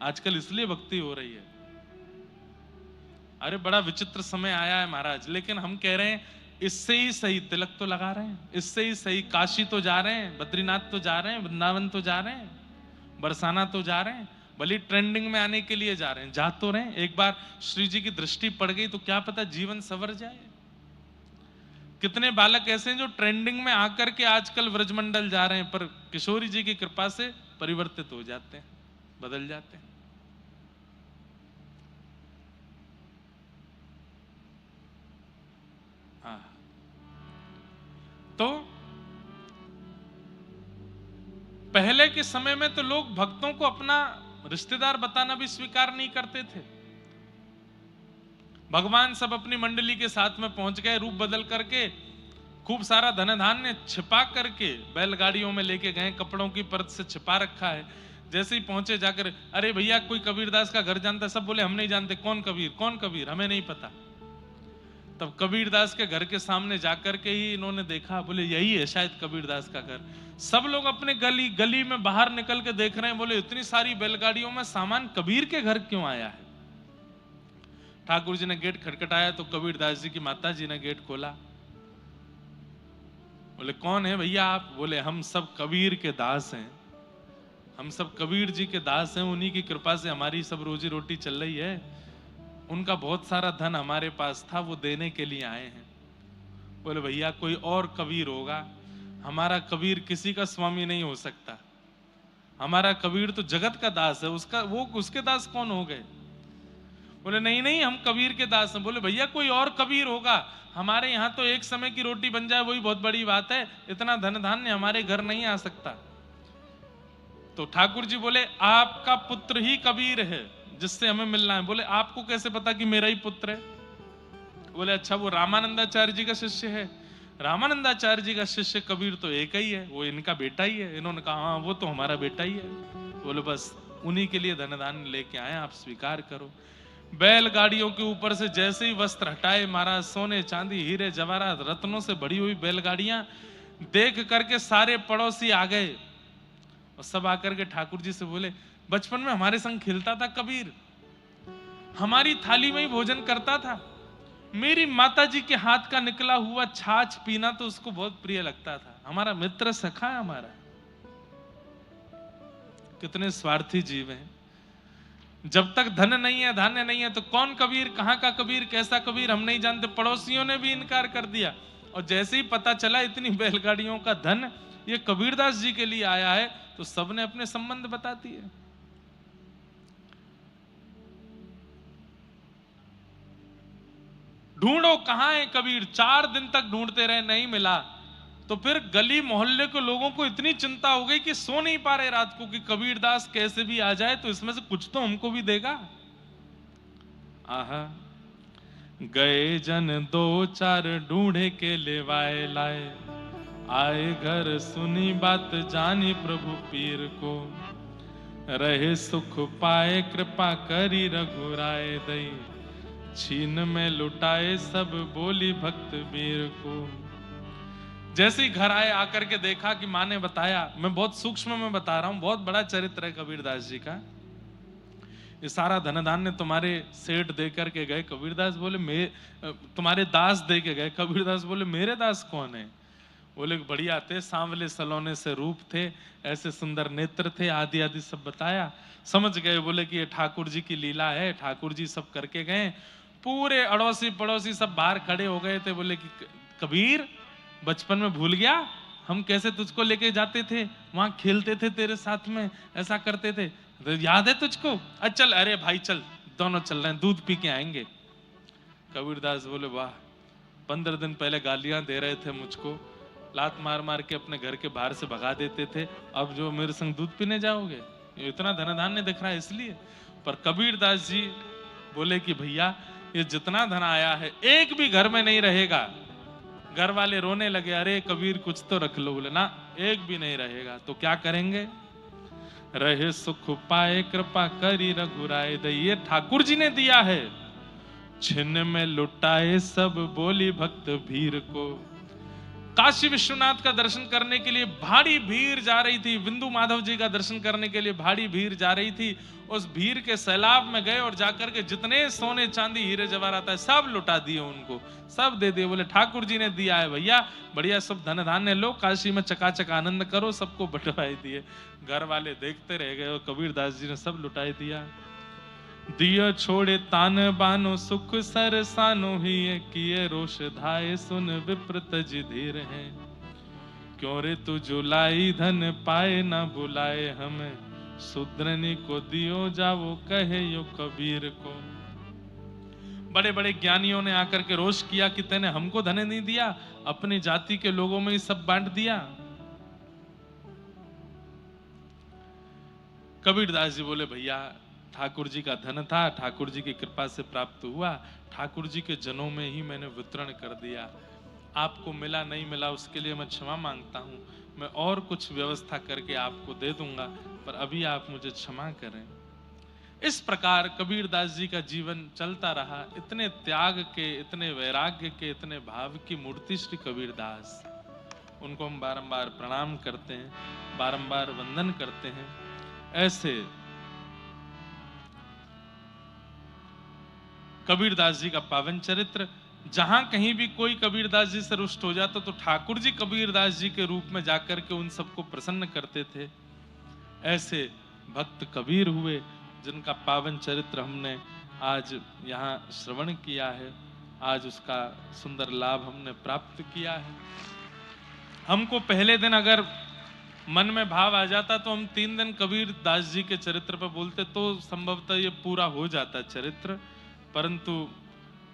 S1: आजकल इसलिए भक्ति हो रही है। अरे बड़ा विचित्र समय आया है महाराज। लेकिन हम कह रहे हैं इससे ही सही तिलक तो लगा रहे हैं, इससे ही सही काशी तो जा रहे हैं, बद्रीनाथ तो जा रहे हैं, वृंदावन तो जा रहे हैं, बरसाना तो जा रहे हैं, भले ट्रेंडिंग में आने के लिए जा रहे हैं, जा तो रहे हैं। एक बार श्री जी की दृष्टि पड़ गई तो क्या पता जीवन संवर जाए। कितने बालक ऐसे हैं जो ट्रेंडिंग में आकर के आजकल व्रजमंडल जा रहे हैं, पर किशोरी जी की कृपा से परिवर्तित हो जाते हैं, बदल जाते हैं। हाँ, तो पहले के समय में तो लोग भक्तों को अपना रिश्तेदार बताना भी स्वीकार नहीं करते थे। भगवान सब अपनी मंडली के साथ में पहुंच गए, रूप बदल करके, खूब सारा धन धान्य छिपा करके बैलगाड़ियों में लेके गए, कपड़ों की परत से छिपा रखा है। जैसे ही पहुंचे जाकर, अरे भैया कोई कबीरदास का घर जानता है? सब बोले हम नहीं जानते। कौन कबीर? कौन कबीर? हमें नहीं पता। तब कबीरदास के घर के सामने जाकर के ही इन्होंने देखा, बोले यही है शायद कबीरदास का घर। सब लोग अपने गली गली में बाहर निकल के देख रहे हैं, बोले इतनी सारी बैलगाड़ियों में सामान कबीर के घर क्यों आया है? ठाकुर जी ने गेट खटखटाया तो कबीरदास जी की माता जी ने गेट खोला। बोले कौन है भैया आप? बोले हम सब कबीर के दास हैं, हम सब कबीर जी के दास हैं, उन्हीं की कृपा से हमारी सब रोजी रोटी चल रही है। उनका बहुत सारा धन हमारे पास था, वो देने के लिए आए हैं। बोले भैया कोई और कबीर होगा, हमारा कबीर किसी का स्वामी नहीं हो सकता, हमारा कबीर तो जगत का दास है, उसका वो उसके दास कौन हो गए? बोले नहीं नहीं हम कबीर के दास हैं। बोले भैया कोई और कबीर होगा, हमारे यहाँ तो एक समय की रोटी बन जाए वही बहुत बड़ी बात है, इतना धन धान्य हमारे घर नहीं आ सकता। तो ठाकुर जी बोले आपका पुत्र ही कबीर है जिससे हमें मिलना है। बोले आपको कैसे पता कि मेरा ही पुत्र है? बोले अच्छा वो रामानंदाचार्य जी का शिष्य है। रामानंदाचार्य जी का शिष्य कबीर तो एक ही है, वो इनका बेटा ही है। इन्होंने कहा हाँ वो तो हमारा बेटा ही है। बोले बस उन्हीं के लिए धन धान्य लेके आए, आप स्वीकार करो। बैलगाड़ियों के ऊपर से जैसे ही वस्त्र हटाए महाराज, सोने चांदी हीरे जवाहरात रत्नों से भरी हुई बैलगाड़ियां देख करके सारे पड़ोसी आ गए और सब आकर के ठाकुर जी से बोले बचपन में हमारे संग खेलता था कबीर, हमारी थाली में ही भोजन करता था, मेरी माताजी के हाथ का निकला हुआ छाछ पीना तो उसको बहुत प्रिय लगता था। हमारा मित्र सखा है हमारा। कितने स्वार्थी जीव हैं। जब तक धन नहीं है, धान्य नहीं है, तो कौन कबीर, कहां का कबीर, कैसा कबीर हम नहीं जानते। पड़ोसियों ने भी इनकार कर दिया, और जैसे ही पता चला इतनी बैलगाड़ियों का धन ये कबीरदास जी के लिए आया है, तो सबने अपने संबंध बता दिए। ढूंढो कहां है कबीर, 4 दिन तक ढूंढते रहे, नहीं मिला। तो फिर गली मोहल्ले के लोगों को इतनी चिंता हो गई कि सो नहीं पा रहे रात को, कि कबीरदास कैसे भी आ जाए तो इसमें से कुछ तो हमको भी देगा। आहा, गए जन 2-4 ढूंढे के लेवाए लाए, आए घर सुनी बात जानी प्रभु पीर को, रहे सुख पाए कृपा करी रघुराए दई, छीन में लुटाए सब बोली भक्त वीर को। जैसे ही घर आए, आकर के देखा कि माँ ने बताया, मैं बहुत सूक्ष्म में बता रहा हूं, बहुत बड़ा चरित्र है कबीरदास जी का। ये सारा धन धान्य तुम्हारे सेठ दे करके गए। कबीरदास बोले तुम्हारे दास दे के गए। कबीरदास बोले मेरे दास कौन है? बोले बढ़िया थे, सांवले सलोने से रूप थे, ऐसे सुंदर नेत्र थे, आदि आदि सब बताया। समझ गए, बोले कि ये ठाकुर जी की लीला है, ठाकुर जी सब करके गए। पूरे अड़ोसी पड़ोसी सब बाहर खड़े हो गए थे। बोले कि कबीर बचपन में भूल गया, हम कैसे तुझको लेके जाते थे, वहां खेलते थे तेरे साथ में, ऐसा करते थे, तो याद है तुझको? चल, अरे भाई चल, दोनों चल रहे हैं, दूध पी के आएंगे। कबीरदास बोले वाह, 15 दिन पहले गालियां दे रहे थे मुझको, लात मार मार के अपने घर के बाहर से भगा देते थे, अब जो मेरे संग दूध पीने जाओगे? इतना धन धान्य दिख रहा है इसलिए। पर कबीरदास जी बोले कि भैया ये जितना धन आया है एक भी घर में नहीं रहेगा। घर वाले रोने लगे, अरे कबीर कुछ तो रख लो। बोले ना, एक भी नहीं रहेगा। तो क्या करेंगे? रहे सुख पाए कृपा करी रघुराए दई, ये ठाकुर जी ने दिया है। छिन्न में लुटाए सब बोली भक्त भीर को। काशी विश्वनाथ का दर्शन करने के लिए भारी भीड़ जा रही थी, बिंदु माधव जी का दर्शन करने के लिए भारी भीड़ जा रही थी। उस भीड़ के सैलाब में गए और जाकर के जितने सोने चांदी हीरे जवाहरात है सब लुटा दिए, उनको सब दे दिए। बोले ठाकुर जी ने दिया है भैया, बढ़िया सब धन धान्य लो, काशी में चकाचक आनंद करो, सबको बंटवाई दिए। घर वाले देखते रह गए और कबीरदास जी ने सब लुटाई दिया। दियो छोड़े तान बानो सुख सरसानो ही किए रोष धाये, सुन विप्रत जी धीर है, क्यों रे तू जुलाई धन पाए ना बुलाए हमें, शूद्रनी को दियो जावो कहे यो कबीर को। बड़े बड़े ज्ञानियों ने आकर के रोष किया कि तेने हमको धन नहीं दिया, अपनी जाति के लोगों में ही सब बांट दिया। कबीरदास जी बोले भैया ठाकुर जी का धन था, ठाकुर जी की कृपा से प्राप्त हुआ, ठाकुर जी के जनों में ही मैंने वितरण कर दिया। आपको मिला नहीं मिला उसके लिए मैं क्षमा मांगता हूं, मैं और कुछ व्यवस्था करके आपको दे दूंगा, पर अभी आप मुझे क्षमा करें। इस प्रकार कबीरदास जी का जीवन चलता रहा। इतने त्याग के, इतने वैराग्य के, इतने भाव की मूर्ति श्री कबीरदास, उनको हम बारंबार प्रणाम करते हैं, बारंबार वंदन करते हैं। ऐसे कबीरदास जी का पावन चरित्र, जहां कहीं भी कोई कबीरदास जी से रुष्ट हो जाता तो ठाकुर जी कबीरदास जी के रूप में जाकर के उन सबको प्रसन्न करते थे। ऐसे भक्त कबीर हुए जिनका पावन चरित्र हमने आज यहाँ श्रवण किया है, आज उसका सुंदर लाभ हमने प्राप्त किया है। हमको पहले दिन अगर मन में भाव आ जाता तो हम 3 दिन कबीरदास जी के चरित्र पर बोलते तो संभवतः ये पूरा हो जाता चरित्र, परंतु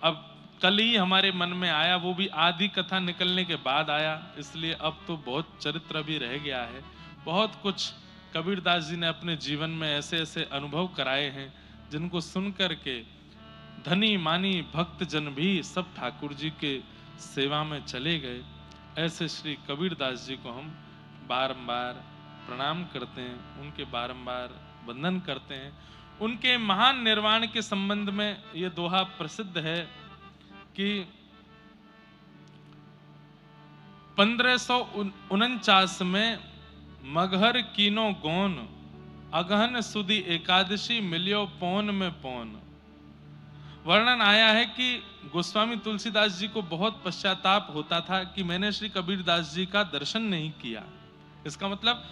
S1: अब कल ही हमारे मन में आया, वो भी आधी कथा निकलने के बाद आया, इसलिए अब तो बहुत चरित्र भी रह गया है। बहुत कुछ कबीरदास जी ने अपने जीवन में ऐसे ऐसे अनुभव कराए हैं जिनको सुन करके धनी मानी भक्त जन भी सब ठाकुर जी के सेवा में चले गए। ऐसे श्री कबीरदास जी को हम बारंबार प्रणाम करते हैं, उनके बारंबार वंदन करते हैं। उनके महान निर्वाण के संबंध में ये दोहा प्रसिद्ध है कि 1549 में मगहर कीनो गोन, अगहन सुदी एकादशी मिलियो पौन में पौन, वर्णन आया है कि गोस्वामी तुलसीदास जी को बहुत पश्चाताप होता था कि मैंने श्री कबीरदास जी का दर्शन नहीं किया। इसका मतलब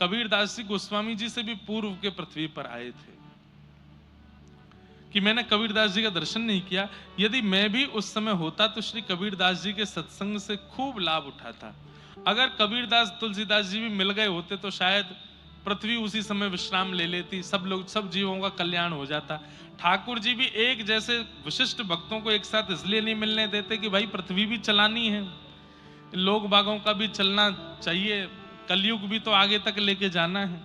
S1: कबीरदास जी गोस्वामी जी से भी पूर्व के पृथ्वी पर आए थे, कि मैंने कबीरदास जी का दर्शन नहीं किया। यदि मैं भी उस समय होता तो श्री कबीरदास जी के सत्संग से खूब लाभ उठाता। अगर कबीरदास तुलसीदास जी भी मिल गए होते तो शायद पृथ्वी उसी समय विश्राम ले लेती, सब लोग, सब जीवों का कल्याण हो जाता। ठाकुर जी भी एक जैसे विशिष्ट भक्तों को एक साथ इसलिए नहीं मिलने देते कि भाई पृथ्वी भी चलानी है, लोग बागों का भी चलना चाहिए, कलयुग भी तो आगे तक लेके जाना है।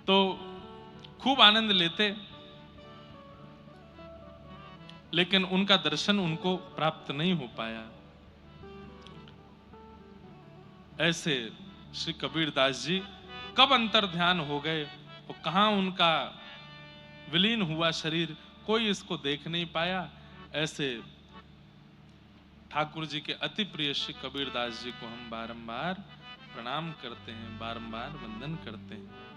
S1: तो खूब आनंद लेते, लेकिन उनका दर्शन उनको प्राप्त नहीं हो पाया। ऐसे श्री कबीरदास जी कब अंतर ध्यान हो गए और कहां उनका विलीन हुआ शरीर, कोई इसको देख नहीं पाया। ऐसे ठाकुर जी के अति प्रिय श्री कबीरदास जी को हम बारंबार प्रणाम करते हैं, बारंबार वंदन करते हैं।